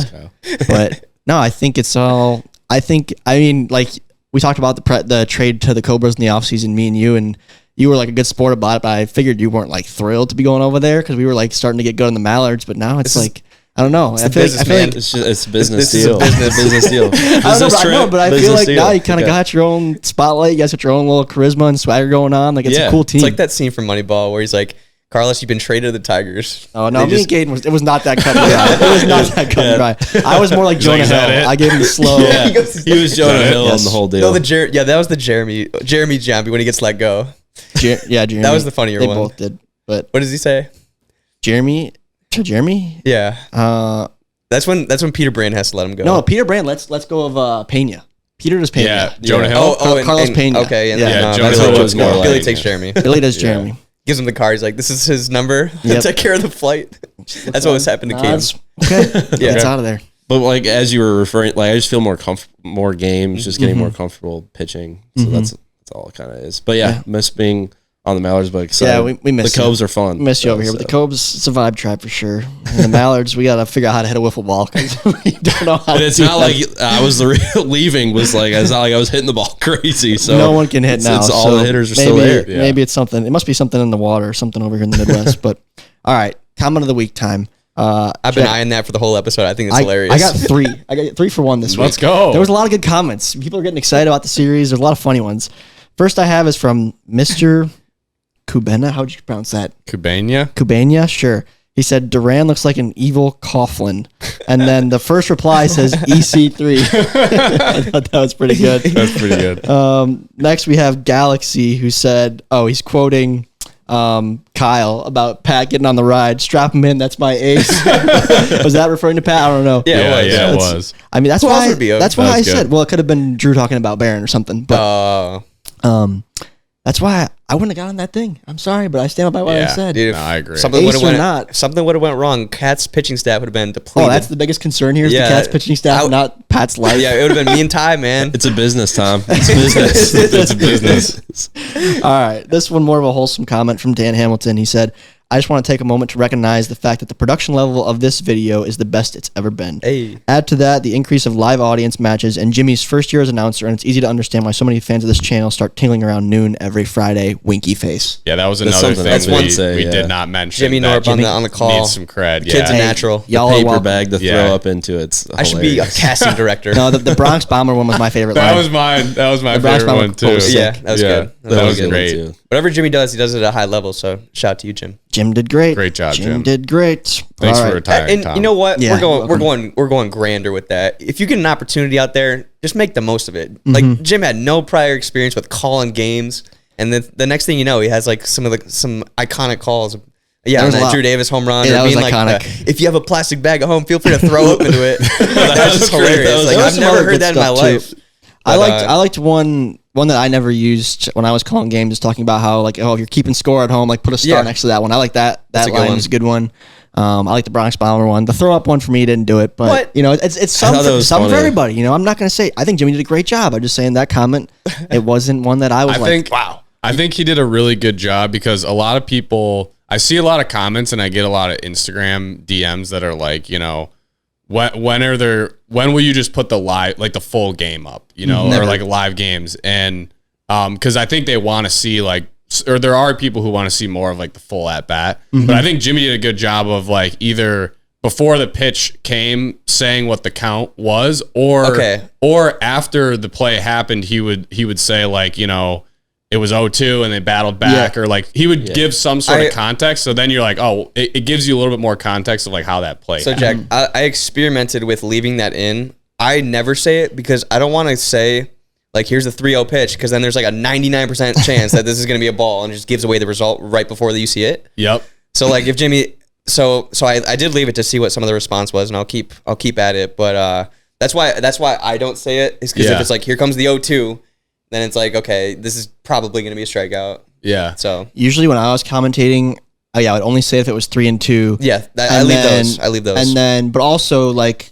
But no, I think it's all. I mean, like we talked about the trade to the Cobras in the offseason, me and you were like a good sport about it. But I figured you weren't like thrilled to be going over there because we were like starting to get good on the Mallards. But now it's like. I don't know. I feel like it's a business deal. Business deal. I know, but I feel like now you kind of got your own spotlight. You guys got your own little charisma and swagger going on. Like it's a cool team. It's like that scene from Moneyball where he's like, "Carlos, you've been traded to the Tigers." Oh no, me and Caden it was not that cut and dry. It was not that cut and dry. I was more like Jonah Hill. I gave him the slow. Yeah. He was Jonah Hill on the whole deal. No, that was the Jeremy Jambi when he gets let go. Jeremy. That was the funnier one. They both did. But what does he say? Jeremy. Yeah. That's when Peter Brand has to let him go. No, Peter Brand. Let's go of Pena. Peter does Pena. Yeah, Jonah Hill. Carlos Pena. Okay, Jonah Hill was more like Billy takes Jeremy. Billy does Jeremy. Gives him the car. He's like, "This is his number. Take care of the flight." That's what was happening to Caden. Okay, it's out of there. But like as you were referring, like I just feel more games, just getting more comfortable pitching. So that's all it kind of is. But yeah, miss being on the Mallards, but we miss the Cobs are fun. We miss you over here, but the Cobs, it's a vibe tribe for sure. And the Mallards, we gotta figure out how to hit a wiffle ball because we don't know how. And it's not like I was leaving was like it's not like I was hitting the ball crazy. So no one can hit now. It's all the hitters are still there. Maybe it's something. It must be something in the water or something over here in the Midwest. But all right, comment of the week time. I've been eyeing that for the whole episode. I think it's hilarious. I got 3 for 1 this week. Let's go. There was a lot of good comments. People are getting excited about the series. There's a lot of funny ones. First I have is from Mr. Kubena, how'd you pronounce that? Kubena, sure. He said, Duran looks like an evil Coughlin. And then the first reply says EC3. I thought that was pretty good. That's pretty good. Next, we have Galaxy, who said, he's quoting Kyle about Pat getting on the ride. Strap him in, that's my ace. Was that referring to Pat? I don't know. Yeah, it was. I mean, that's why I said, well, it could have been Drew talking about Barron or something. But that's why I wouldn't have got on that thing. I'm sorry, but I stand by what I said. Dude, no, I agree. Something would have went wrong. Cat's pitching staff would have been depleted. Oh, that's the biggest concern here is the Cat's pitching staff, not Pat's life. Yeah, it would have been me and Ty, man. It's a business, Tom. It's business. It's a business. All right. This one more of a wholesome comment from Dan Hamilton. He said, I just want to take a moment to recognize the fact that the production level of this video is the best it's ever been. Hey. Add to that the increase of live audience matches and Jimmy's first year as announcer, and it's easy to understand why so many fans of this channel start tingling around noon every Friday. Winky face. Yeah, that was another thing we did not mention. Jimmy Norp on the call. Needs some cred. Kid's a natural. Y'all paper bag to throw up into it. I should be a casting director. No, the Bronx Bomber one was my favorite. That was mine. That was my favorite one too. Yeah, that was good. That was great. Whatever Jimmy does, he does it at a high level. So shout out to you, Jim. Jim did great. Great job, Jim. Jim did great. Thanks for retiring, and Tom. you know what? Yeah, we're going grander with that. If you get an opportunity out there, just make the most of it. Like Jim had no prior experience with calling games, and the next thing you know, he has like some iconic calls. Yeah, on that Drew Davis home run, or being like, if you have a plastic bag at home, feel free to throw up into it. That's just hilarious. Like, I've never heard that in my life. I liked one that I never used when I was calling games, talking about how like, if you're keeping score at home, like put a star next to that one. I like that. That line was a good one. I like the Bronx Bomber one. The throw up one for me didn't do it, but you know, it's some for everybody. You know, I'm not gonna say I think Jimmy did a great job. I'm just saying that comment. It wasn't one that I was wow. I think he did a really good job because a lot of people, I see a lot of comments and I get a lot of Instagram DMs that are like, you know, when will you just put the full game up, you know, or like live games? And because I think they want to see or there are people who want to see more of like the full at bat. But I think Jimmy did a good job of like either before the pitch came saying what the count was, or after the play happened, he would say like, you know, it was 0-2 and they battled back, or like he would give some sort of context. So then you're like, oh, it gives you a little bit more context of like how that played. So Jack, I experimented with leaving that in. I never say it because I don't want to say like, here's the 3-0 pitch, because then there's like a 99% chance that this is going to be a ball and it just gives away the result right before you see it. Yep. So like if Jimmy, so I did leave it to see what some of the response was, and I'll keep at it. But that's why I don't say it, is because if it's like, here comes the 0-2, then it's like, okay, this is probably going to be a strikeout. Yeah. So usually when I was commentating, I would only say if it was 3-2. Yeah, I leave those. And then, but also like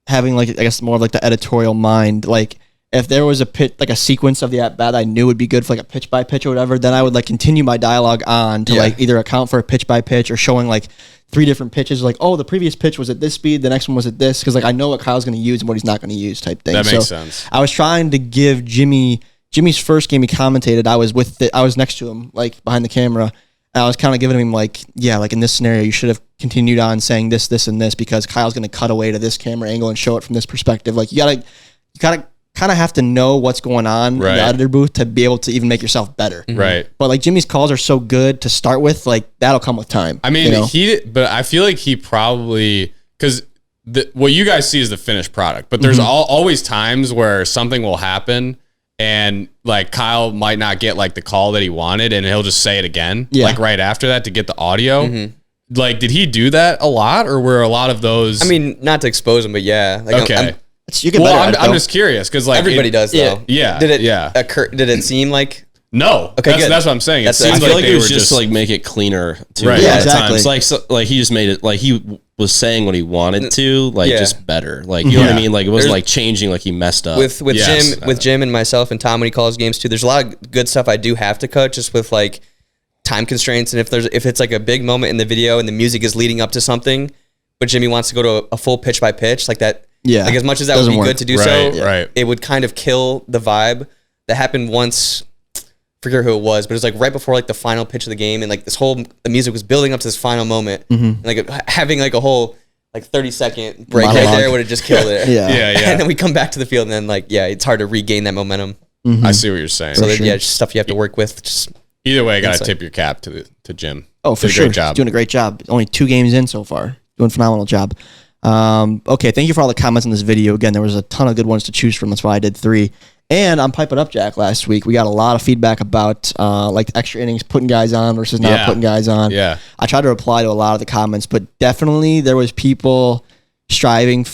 having like, I guess more of like the editorial mind, like if there was a pitch, like a sequence of the at bat I knew would be good for like a pitch by pitch or whatever, then I would like continue my dialogue on to like either account for a pitch by pitch or showing like 3 different pitches, like, oh, the previous pitch was at this speed, the next one was at this, because like I know what Kyle's going to use and what he's not going to use type thing. That makes sense. I was trying to give Jimmy's first game he commentated, I was next to him, like behind the camera, and I was kind of giving him like, yeah, like in this scenario, you should have continued on saying this, this, and this, because Kyle's going to cut away to this camera angle and show it from this perspective. Like you gotta kind of have to know what's going on in the editor booth to be able to even make yourself better. Right. But like Jimmy's calls are so good to start with, like that'll come with time. I mean, but I feel like he probably, because what you guys see is the finished product, but there's always times where something will happen and like Kyle might not get like the call that he wanted and he'll just say it again, like right after that to get the audio. Like, did he do that a lot, or were a lot of those? I mean, not to expose him, but yeah. Like, okay. I'm just curious because like everybody does though. Yeah. Did it occur? Did it seem like? No. Okay. That's what I'm saying. It seems I feel like it was just to like make it cleaner. Too. Right. Yeah, exactly. Times. Like he just made it like he was saying what he wanted to, like just better. Like you know what I mean? Like it wasn't like changing like he messed up. With Jim and myself and Tom when he calls games too. There's a lot of good stuff I do have to cut just with like time constraints, and if it's like a big moment in the video and the music is leading up to something, but Jimmy wants to go to a full pitch by pitch like that. Yeah, like as much as that would be good to do right. It would kind of kill the vibe. That happened once. Forget who it was, but it was like right before like the final pitch of the game, and like the music was building up to this final moment, and like having like a whole like 30-second break right there would have just killed it. yeah. And then we come back to the field, and then like it's hard to regain that momentum. I see what you're saying. So just stuff you have to work with. Just either way, I gotta tip your cap to Jim. Oh, for sure, he's doing a great job. Only 2 games in so far, doing a phenomenal job. Okay, thank you for all the comments on this video. Again, there was a ton of good ones to choose from. That's why I did 3. And on Pipe It Up, Jack, last week, we got a lot of feedback about like extra innings, putting guys on versus not putting guys on. Yeah. I tried to reply to a lot of the comments, but definitely there was people striving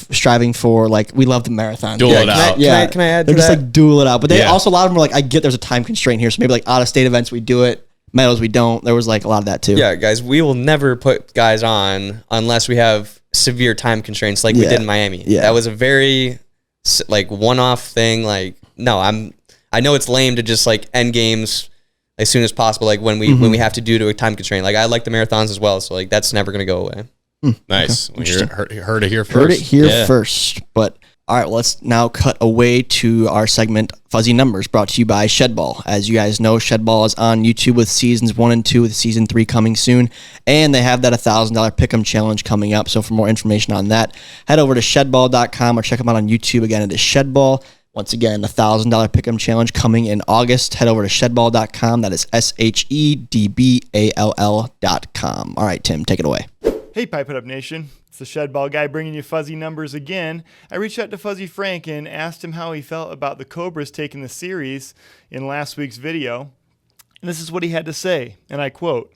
for like, we love the marathon. Duel it out. Can I add to They're just that? like duel it out. But they also, a lot of them were like, I get there's a time constraint here. So maybe like out of state events, we do it. Medals, we don't. There was like a lot of that too. Yeah, guys, we will never put guys on unless we have severe time constraints like we did in Miami. Yeah. That was a very like one-off thing. Like, no, I know it's lame to just like end games as soon as possible. Like when we have to do to a time constraint. Like I like the marathons as well, so like that's never gonna go away. Nice. Okay. Well, heard it here first. Heard it here first. But all right, let's now cut away to our segment Fuzzy Numbers, brought to you by ShedBall. As you guys know, ShedBall is on YouTube with seasons 1 and 2, with season 3 coming soon, and they have that $1,000 Pick'em challenge coming up. So for more information on that, head over to shedball.com or check them out on YouTube. Again, it is ShedBall. Once again, the $1,000 Pick'em challenge coming in August. Head over to shedball.com. That is ShedBall.com. All right, Tim, take it away. Hey, Pipe It Up Nation. It's the ShedBall guy bringing you Fuzzy Numbers again. I reached out to Fuzzy Frank and asked him how he felt about the Cobras taking the series in last week's video. And this is what he had to say, and I quote,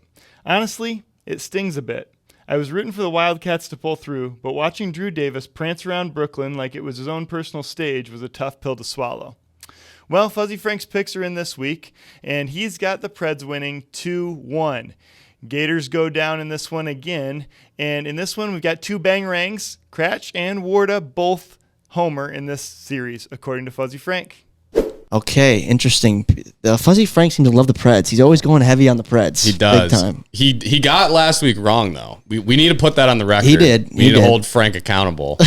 "Honestly, it stings a bit. I was rooting for the Wildcats to pull through, but watching Drew Davis prance around Brooklyn like it was his own personal stage was a tough pill to swallow." Well, Fuzzy Frank's picks are in this week, and he's got the Preds winning 2-1. Gators go down in this one again, and in this one we've got 2 bangerangs, Cratch and Warda, both homer in this series, according to Fuzzy Frank. Okay, interesting. Fuzzy Frank seems to love the Preds. He's always going heavy on the Preds. He does. Big time. He got last week wrong, though. We need to put that on the record. He did. We need to hold Frank accountable.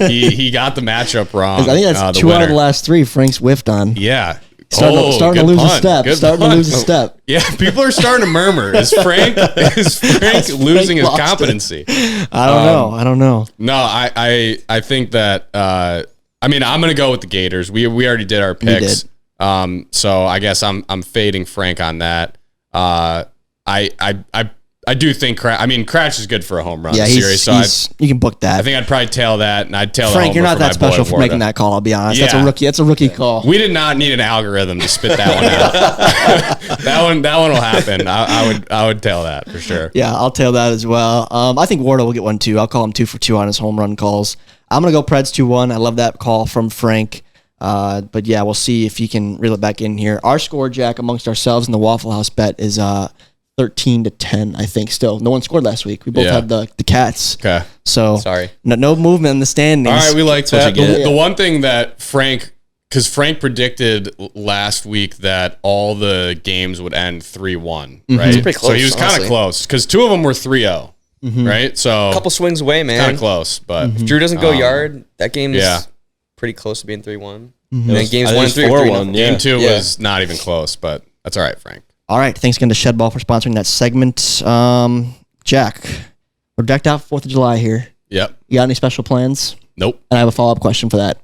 he got the matchup wrong. I think that's 2 out of the last 3 Frank's whiffed on. Yeah. Starting to lose a step. Starting to lose a step. Yeah, people are starting to murmur. Is Frank losing his competency? I don't know. No, I think that I'm going to go with the Gators. We already did our picks. So I guess I'm fading Frank on that. I do think Cratch is good for a home run series. So you can book that. I think I'd probably tail that, and I'd tail Frank. You're not that special for making that call. I'll be honest. Yeah. That's a rookie call. We did not need an algorithm to spit that one out. that one will happen. I would tail that for sure. Yeah, I'll tail that as well. I think Warda will get one too. I'll call him 2 for 2 on his home run calls. I'm gonna go Preds 2-1. I love that call from Frank. But yeah, we'll see if he can reel it back in here. Our score, Jack, amongst ourselves in the Waffle House bet is 13-10, I think. Still, no one scored last week. We both had the Cats. Okay. So sorry, no movement in the standings. All right, we like that. The one thing that Frank predicted last week that all the games would end 3-1, right? Pretty close, so he was kind of close because 2 of them were 3-0, right? So a couple swings away, man. Kind of close, but if Drew doesn't go yard, that game's pretty close to being 3-1. And then games 1 and 3 are 3-1. Game 2 was not even close, but that's all right, Frank. All right, thanks again to ShedBall for sponsoring that segment. Jack, we're decked out 4th of July here. Yep. You got any special plans? Nope. And I have a follow-up question for that.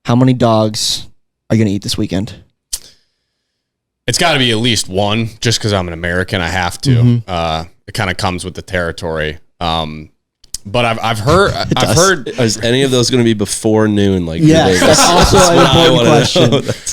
How many dogs are you going to eat this weekend? It's got to be at least 1, just because I'm an American. I have to. It kind of comes with the territory. But I've heard. Is any of those going to be before noon? Yes, that's also an important question.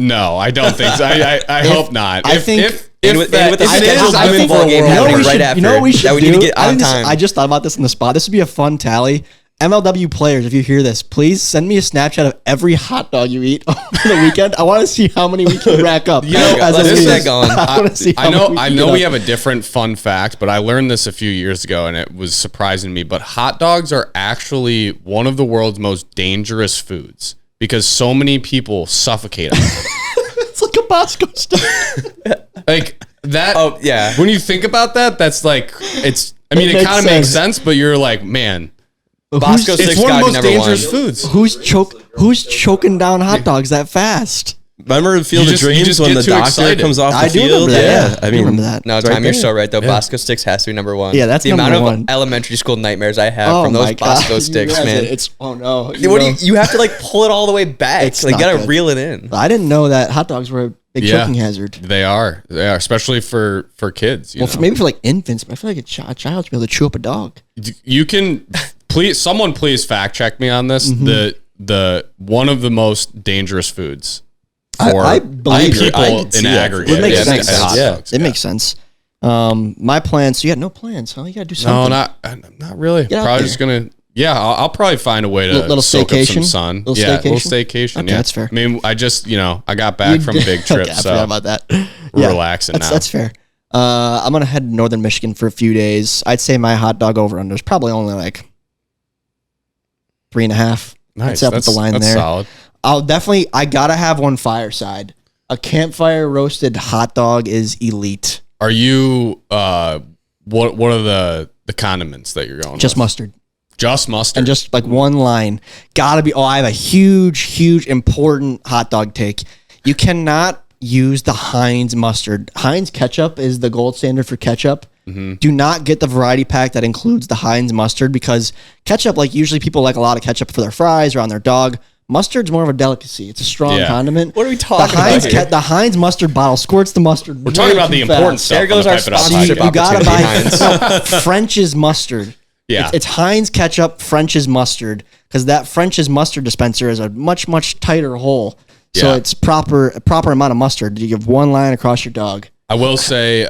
No, I don't think so. I hope not. I think with the scheduled women's ball game happening right after, you know what we should do? We need to get on time. I just thought about this on the spot. This would be a fun tally. MLW players, if you hear this, please send me a Snapchat of every hot dog you eat over the weekend. I want to see how many we can rack up. Let's get going. I know we have a different fun fact, but I learned this a few years ago, and it was surprising to me. But hot dogs are actually one of the world's most dangerous foods because so many people suffocate on them. It's like a Bosco stick. Like that. Oh yeah. When you think about that, that's like it's. I mean, it kind of makes sense, but you're like, man. Bosco it's one of the most dangerous foods. Who's choking down hot dogs that fast? Remember Field of Dreams when the doctor comes off the field? Yeah, I remember that. No, Tom, you're so right though. Bosco sticks has to be number 1. Yeah, that's the number amount 1. of elementary school nightmares I have from those Bosco sticks, man. It's no. You have to pull it all the way back. You gotta reel it in. I didn't know that hot dogs were a big choking hazard. They are, especially for kids. Maybe for infants, but I feel like a child should be able to chew up a dog. You can. Someone please fact check me on this. The one of the most dangerous foods for I believe people in aggregate. It makes sense. Hot dogs. It makes sense. My plans. So you got no plans, huh? You got to do something. No, not really. Probably just gonna. Yeah, I'll probably find a way to little soak staycation? up some sun. Little staycation? Okay, yeah, that's fair. I mean, I just I got back from a big trip, I so forgot about that. We're relaxing now. That's fair. I'm gonna head to Northern Michigan for a few days. I'd say my hot dog over under is probably only 3.5. Nice. That's the line that's there. Solid. I gotta have one fireside. A campfire roasted hot dog is elite. Are you what are the condiments that you're going Just with? mustard. Just mustard. And just like one line. Gotta be, I have a huge, important hot dog take. You cannot use the Heinz mustard. Heinz ketchup is the gold standard for ketchup. Do not get the variety pack that includes the Heinz mustard, because ketchup, like usually people like a lot of ketchup for their fries or on their dog. Mustard's more of a delicacy. It's a strong condiment. What are we talking about here? The Heinz mustard bottle squirts the mustard. We're talking about the important stuff. There goes our sponsorship You gotta buy Heinz. French's mustard. Yeah. It's Heinz ketchup, French's mustard, because that French's mustard dispenser is a much tighter hole. So it's proper amount of mustard. You give one line across your dog. I will say,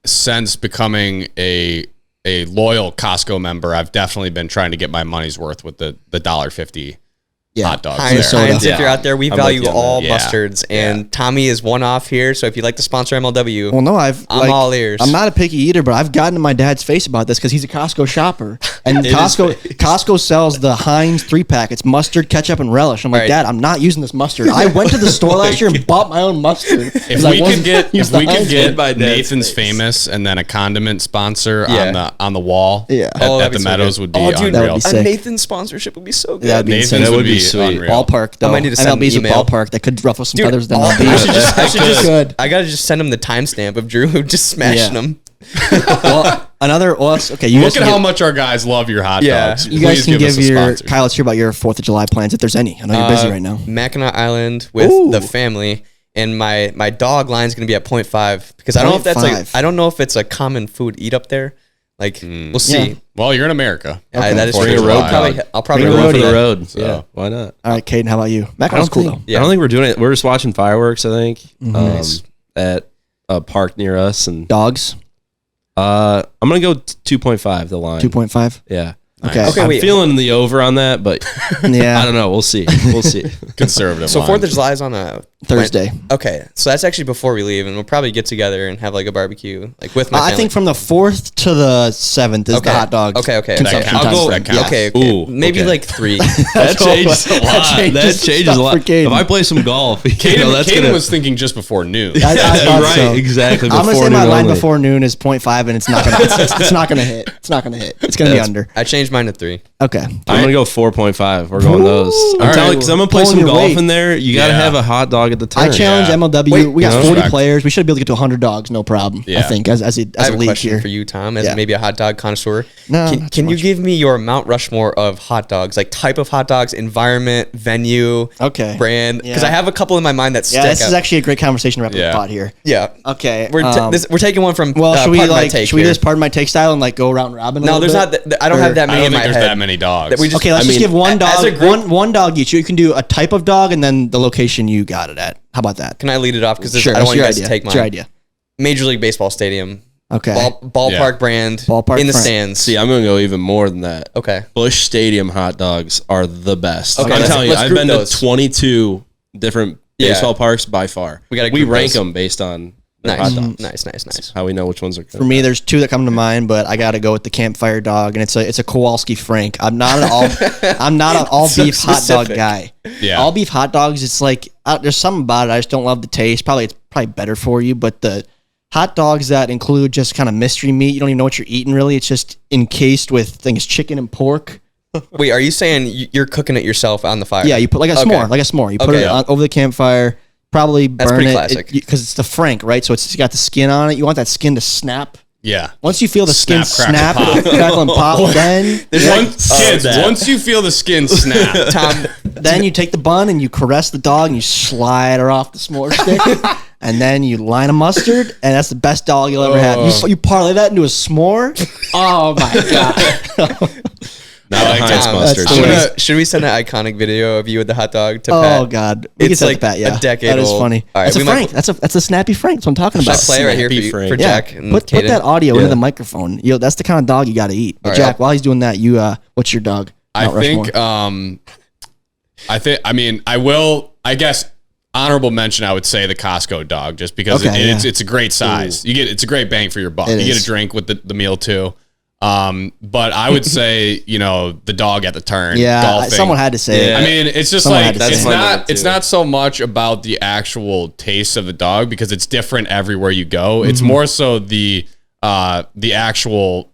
since becoming a loyal Costco member, I've definitely been trying to get my money's worth with the $1.50 hot dogs. Heinz, if you're out there, we value all Yeah. mustards, and Tommy is one off here. So if you'd like to sponsor MLW, Well, no, I'm all ears. I'm not a picky eater, but I've gotten in my dad's face about this because he's a Costco shopper, and Costco sells the Heinz 3-pack. It's mustard, ketchup, and relish. I'm like, Dad, I'm not using this mustard. I went to the store last year and bought my own mustard. If we could get Nathan's Famous and then a condiment sponsor on the wall at the Meadows would be unreal. Sick. Nathan's sponsorship would be so good. That'd be insane. Nathan's would be Sweet. unreal. Ballpark though. I might need to send MLB's an with email. Ballpark that could ruffle some feathers. Than I should just good. I gotta just send him the timestamp of Drew just smashing them. Well, okay. You Look guys at how much our guys love your hot dogs. You guys Please can us give a your sponsor. Kyle. Let's hear about your 4th of July plans if there's any. I know you're busy right now. Mackinac Island with the family, and my dog line's gonna be at 0.5 because I don't know if that's 0.5. I don't know if it's a common food eat up there. Like we'll see. Yeah. Well, you're in America. That is Fourth true. of July. I'll probably Bring a go road for to that. the road. So. Yeah, why not? All right, Caden, how about you? Mackinac cool though. Yeah. I don't think we're doing it. We're just watching fireworks, I think, Nice. at a park near us. And Dogs, I'm going to go 2.5, the line. 2.5. Yeah. Okay. Okay, I'm wait. feeling the over on that, but Yeah. I don't know. We'll see. We'll see. Conservative. So line. 4th of July is on a Thursday. Okay, so that's actually before we leave, and we'll probably get together and have like a barbecue, like with my family. I think from the 4th to the 7th is the hot dog. Okay. consumption That time counts. frame. That counts. Okay. Ooh, Maybe okay. like 3. That changes a lot. That changes a lot. If I play some golf, Caden was thinking just before noon. I thought right, so. exactly. I'm gonna before say my noon line only. before noon is 0.5, and it's not gonna. It's not gonna hit. It's not gonna hit. It's gonna be under. I changed mine to 3. Okay. I'm gonna go 4.5. We're going those. I'm All telling right. because I'm gonna play Pulling some your golf weight. in there. You gotta Yeah. have a hot dog at the turn. I challenge Yeah. MLW. Wait, we got no 40 respect. players. We should be able to get to 100 dogs, no problem. Yeah. I think as a I have a league question here. for you, Tom, as Yeah. maybe a hot dog connoisseur. No, can not too can you much. give me your Mount Rushmore of hot dogs, like type of hot dogs, environment, venue, Okay. brand? Because Yeah. I have a couple in my mind that Yeah, stick this out. is actually a great conversation to wrap up Yeah. the pot here. Yeah. Okay. We're taking one from well, should we Pardon My like Take should we do here. this part of my take style and like go round robin? No, there's not. I don't have that I many don't in think my there's head. that many dogs. That we just- Okay, let's just mean, give one as a dog, group- one dog each. You can do a type of dog and then the location you got it at. How about that? Can I lead it off? Because Sure. I don't That's want you your guys idea. to take It's mine. your idea. Major League Baseball stadium. Okay. Ballpark brand. Ballpark in the brand. stands. See, I'm gonna go even more than that. Okay. Busch Stadium hot dogs are the best. Okay, I'm let's- telling you, let's I've group been those. to 22 different Yeah. baseball parks by far. We gotta we group rank those. them based on the Nice. hot dogs. Nice. How we know which ones are good. For me, there's two that come to mind, but I got to go with the campfire dog, and it's a Kowalski Frank. I'm not an all So beef hot dog specific. guy. Yeah. All beef hot dogs, it's like there's something about it. I just don't love the taste. It's probably better for you, but the hot dogs that include just kind of mystery meat, you don't even know what you're eating really. It's just encased with things chicken and pork. Wait, are you saying you're cooking it yourself on the fire? Yeah, you put like a s'more, You put Okay. it over the campfire. Probably burn pretty it classic. because it's the Frank, right? So it's got the skin on it. You want that skin to snap. Yeah. Once you feel the skin Snap, crackle, snap, pop. crackle and pop, then Once you feel the skin snap, Tom, then you take the bun and you caress the dog and you slide her off the s'more stick, and then you line a mustard, and that's the best dog you'll ever have. You parlay that into a s'more. Oh my god! Not like Heinz Tom. mustard. should we send an iconic video of you with the hot dog to Oh Pat? god! We can It's send like it to Pat, yeah. a decade That is old. funny. All right, That's a we might- Frank. That's a snappy Frank. That's what I'm talking Should I about. play it right here for, Snappy you, Frank. for Yeah, Jack and put Caden? that audio Yeah. into the microphone. That's the kind of dog you got to eat. But All right, Jack, while he's doing that, you what's your dog? I Mount Rushmore. think, I guess honorable mention, I would say the Costco dog, just because Okay, it's a great size. It's a great bang for your buck. It You get is. a drink with the meal too. But I would say, the dog at the turn. Yeah, golfing. someone had to say it. I mean, it's just Someone like had to say it. it's not so much about the actual taste of the dog because it's different everywhere you go. It's more so the actual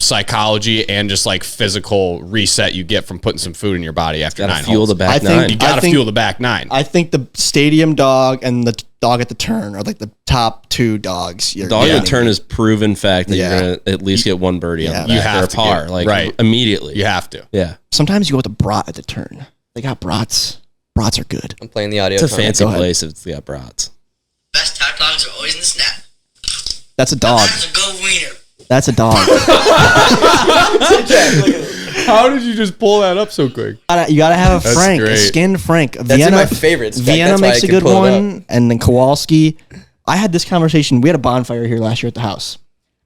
psychology and just like physical reset you get from putting some food in your body after 9 fuel holes. the back nine. You gotta fuel the back 9. I think the stadium dog and the dog at the turn are like the top 2 dogs. Dog at the turn is proven fact that Yeah. you're gonna at least get one birdie on the back. You have or a to par, get- like right. immediately. You have to. Yeah, Sometimes you go with the brat at the turn. They got brats. Brats are good. I'm playing the audio. it's a tone. fancy Go ahead. place if it's got brats. Best hot dogs are always in the snap. That's a dog. That's a go wiener. That's a dog. How did you just pull that up so quick? You gotta have a That's Frank, a great. skinned Frank. That's Vienna, in my favorites. Vienna That's why makes I a can good pull it one, and then Kowalski. I had this conversation. We had a bonfire here last year at the house,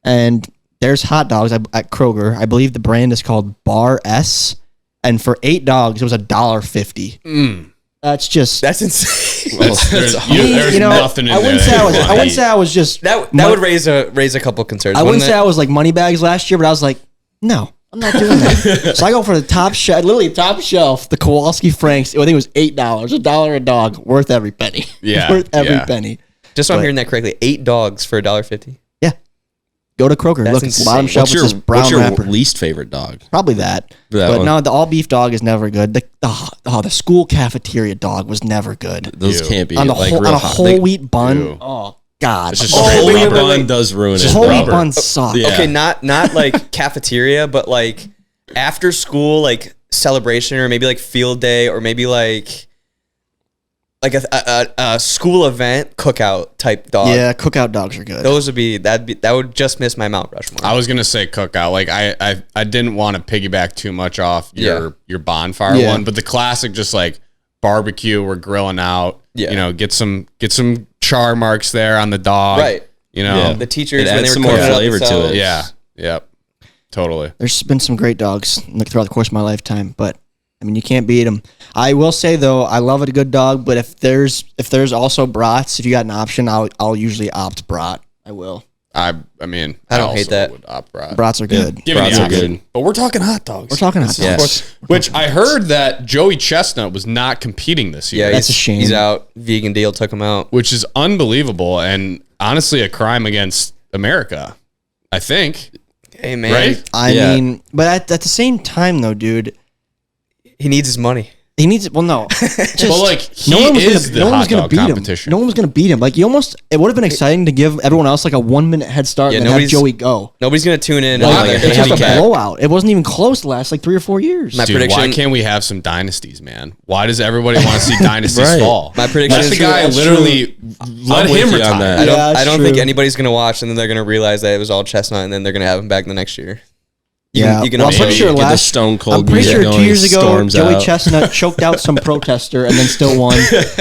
and there's hot dogs at Kroger. I believe the brand is called Bar S, and for 8 dogs, it was $1.50. That's just That's insane. There's you know, nothing in I wouldn't there. say I was. that you I wouldn't eat. say I was just. that mon- would raise a couple concerns. I wouldn't say I it? was like money bags last year, but I was like, no, I'm not doing that. So I go for the top shelf, literally top shelf, the Kowalski Franks. I think it was $8, $1 a dog, worth every penny. Yeah, worth every yeah. penny. Just so I'm but- hearing that correctly. 8 dogs for $1.50. Yeah, go to Kroger. That's Look, it's the bottom insane. shelf. It's this brown what's your wrapper. least favorite dog? Probably that. That But one. no, the all beef dog is never good. The school cafeteria dog was never good. Those Ew. can't be On the like whole, real on a hot. whole wheat bun. Ew. Oh God, It's just oh, straight whole wheat rubber. bun does ruin it. whole wheat rubber. bun suck. Yeah. Okay, not like cafeteria, but like after school, like celebration or maybe like field day or maybe like a school event cookout type dog. Yeah, cookout dogs are good. Those would be that would just miss my Mount Rushmore. I was gonna say cookout. Like I didn't want to piggyback too much off your bonfire Yeah. one, but the classic just like barbecue, we're grilling out. Yeah. Get some char marks there on the dog. Right. Yeah. The teachers It when adds they were some more cooking it up flavor to it. themselves. Yeah. Yep. Totally. There's been some great dogs throughout the course of my lifetime, but I mean you can't beat them. I will say though, I love a good dog, but if there's also brats, if you got an option, I'll usually opt brat. I will. I mean, I don't also hate that. would opt right. Brats are good. Give me Brats the are option. good. But we're talking hot dogs. We're talking hot dogs. Yes. Which I heard that Joey Chestnut was not competing this year. Yeah, That's a he's- shame. He's out. Vegan deal took him out. which is unbelievable and honestly a crime against America, I think. Hey man, Right? I Yeah. mean, but at the same time though, dude, he needs his money. he needs. Well, no, just, But like he no one was is gonna, the no one was hot gonna dog beat competition. him. No one was gonna beat him. Like it would have been exciting to give everyone else like a 1 minute head start Yeah, and then have nobody's- Joey go. Nobody's gonna tune in. Like, and like, it's a just a handicap. blowout. It wasn't even close the last like 3 or 4 years. My Dude, prediction. why can't we have some dynasties, man? Why does everybody want to see dynasties Right. fall? My prediction Let is the guy that's literally let I'm with him you on retire. that. I don't. Yeah, I that's don't think true. anybody's gonna watch, and then they're gonna realize that it was all Chestnut, and then they're gonna have him back the next year. You can well, I'm also pretty sure Get the last. stone cold I'm pretty music sure going, 2 years he ago, storms Joey out. Chestnut choked out some protester and then still won.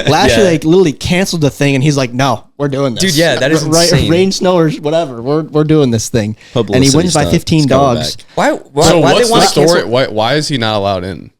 Last year, they literally canceled the thing, and he's like, "No, we're doing this, Dude, yeah, that is insane. Rain, snow, or whatever. We're doing this thing." And he Publicity wins by stunt. 15 It's coming dogs. back. Why? So why they what's the want to story? cancel? Why is he not allowed in?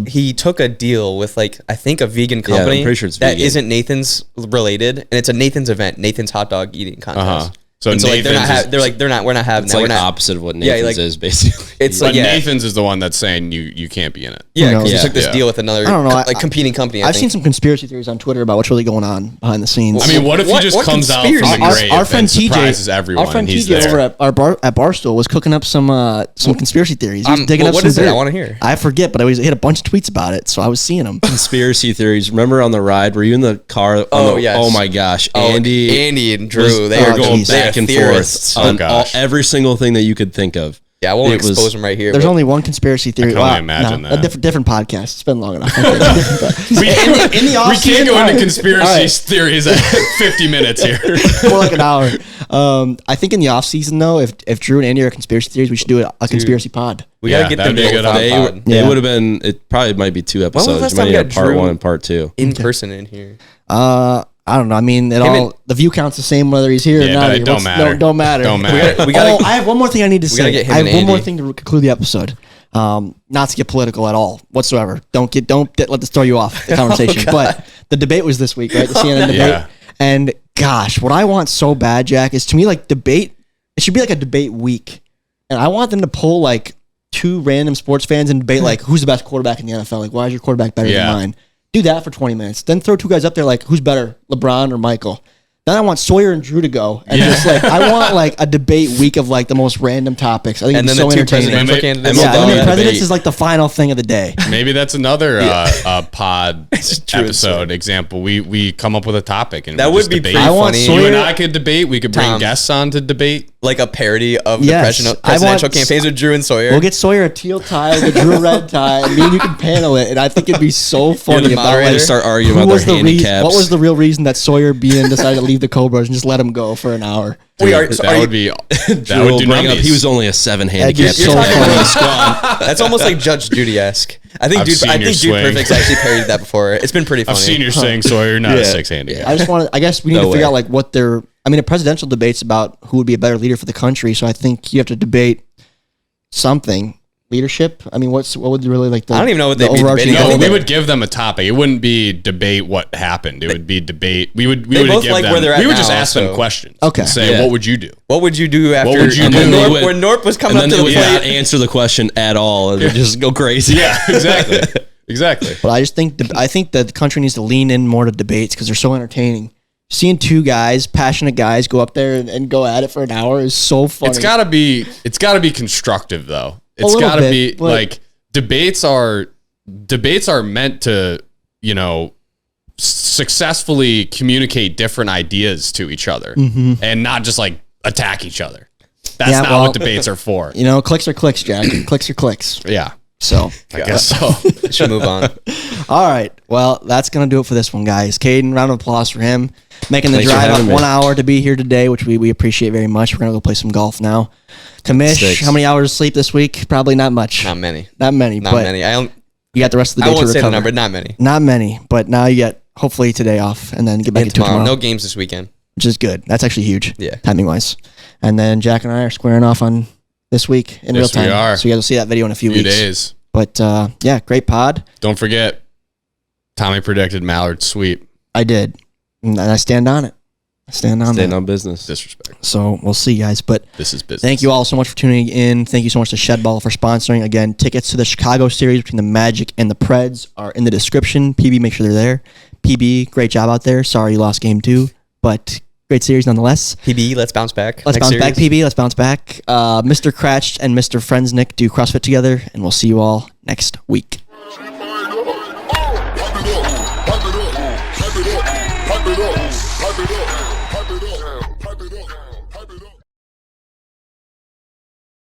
He took a deal with like I think a vegan I'm company pretty sure it's that vegan. isn't Nathan's related, and it's a Nathan's event, Nathan's hot dog eating contest. So And so like Nathan's they're like we're not having It's that. like We're not. opposite of what Yeah, Nathan's like- is basically. It's But like yeah, Nathan's is the one that's saying you can't be in it. yeah, Who because he knows? took this Yeah. deal with another I don't know, like competing company. I've seen some conspiracy theories on Twitter about what's really going on behind the scenes. I mean, what if he just What comes out from the conspiracy? grave our friend and TJ, surprises everyone? our friend He's TJ there. over at Barstool was cooking up some conspiracy theories. He was digging well, up what some is it? dirt. I wanna hear. I forget, but he had a bunch of tweets about it, so I was seeing them. Conspiracy theories. Remember on the ride? Were you in the car? Yes. Oh my gosh, Andy and Drew, was- they were are going geez. back and theorists. forth on gosh. every single thing that you could think of. Yeah, I won't It was- expose them right here. There's but- only one conspiracy theory. I can only imagine A that. different podcast. It's been long enough. We can't in the off-season, go all into right. conspiracy All right. theories at 50 minutes here. More like an hour. I think in the off season though, if Drew and Andy are conspiracy theories, we should do a conspiracy pod. we Yeah, gotta get that'd them be a good both on idea. pod. They Yeah. would have been. It probably might be 2 the episodes. last You time might we have got part Drew 1 and part 2. in person in here. I don't know. I mean, the view count's the same whether he's here or Yeah, not. but it here. don't What's- matter. Don't matter. Don't matter. We gotta- I have one more thing I need to gotta say. get him I have and one more Andy. thing to conclude the episode. Not to get political at all whatsoever. Don't let this throw you off the conversation. But the debate was this week, right? The CNN debate. Yeah. And gosh, what I want so bad, Jack, is to me like debate. It should be like a debate week. and I want them to pull like 2 random sports fans and debate like who's the best quarterback in the NFL. Like, why is your quarterback better than mine? Do that for 20 minutes. Then throw 2 guys up there like who's better, LeBron or Michael. Then I want Sawyer and Drew to go, and just like I want like a debate week of like the most random topics. I think it'd be so entertaining. Presidential candidates. Yeah, and then presidents is like the final thing of the day. Maybe that's another pod episode example. We come up with a topic and that would be debate. pretty funny. You and I could debate. We could bring guests on to debate. Like a parody of the presidential campaigns with Drew and Sawyer. We'll get Sawyer a teal tie, with Drew a red tie, and me and you can panel it, and I think it'd be so funny about like, start arguing about their handicaps. What was the real reason that Sawyer Bean decided to leave the Cobras and just let him go for an hour? Dude, that would be that would do numbers. He was only a 7 handicap. So That's almost like Judge Judy-esque. I think Dude Perfect's actually parodied that before. It's been pretty funny. I've seen your swing, Sawyer, not a 6 handicap. I guess we need to figure out like what their. I mean, a presidential debate's about who would be a better leader for the country. So I think you have to debate something. Leadership. I mean, what would really like the? I don't even know what they'd be overarching. debating. No, we would give them a topic. It wouldn't be debate what happened. It would be debate. We would both give like them. where they're at We would now, just ask them so- questions. Okay. And say, what would you do? What would you do after? What would you do? When Norp was coming up to the would plate? not answer the question at all, and just go crazy. Yeah, exactly. But I just think that the country needs to lean in more to debates because they're so entertaining. Seeing 2 guys, passionate guys, go up there and go at it for an hour is so funny. It's gotta be constructive though. It's little gotta bit, be but- like debates are meant to, successfully communicate different ideas to each other and not just like attack each other. That's not what debates are for. Clicks are clicks, Jack. Clicks are clicks. Yeah. So I guess so. Should move on. all right. Well, that's gonna do it for this one, guys. Caden, round of applause for him making the Thanks for drive up having me. 1 hour to be here today, which we appreciate very much. We're gonna go play some golf now. Kamish, Six. how many hours of sleep this week? Probably not much. Not many. Not many. Not but many. You got the rest of the day I to won't say recover. the number. Not many. Not many, but now you get hopefully today off and then get back And into tomorrow. No games this weekend. Which is good. That's actually huge. Yeah. Timing wise. And then Jack and I are squaring off on this week in real Yes, we time. are. So you guys will see that video in a few Few weeks. days. But yeah, great pod. Don't forget, Tommy predicted Mallard sweep. I did. And I stand on it. I stand on Staying that. on business. Disrespect. So we'll see, guys. But This is business. thank you all so much for tuning in. Thank you so much to ShedBall for sponsoring. Again, tickets to the Chicago series between the Magic and the Preds are in the description. PB, make sure they're there. PB, great job out there. Sorry you lost game 2, but great series nonetheless. PB, let's bounce back. Let's Next bounce back, series. PB. Let's bounce back. Mr. Cratch and Mr. Frensnick do CrossFit together, and we'll see you all next week. Pipe it up, pipe it up, pipe it up, pipe it up.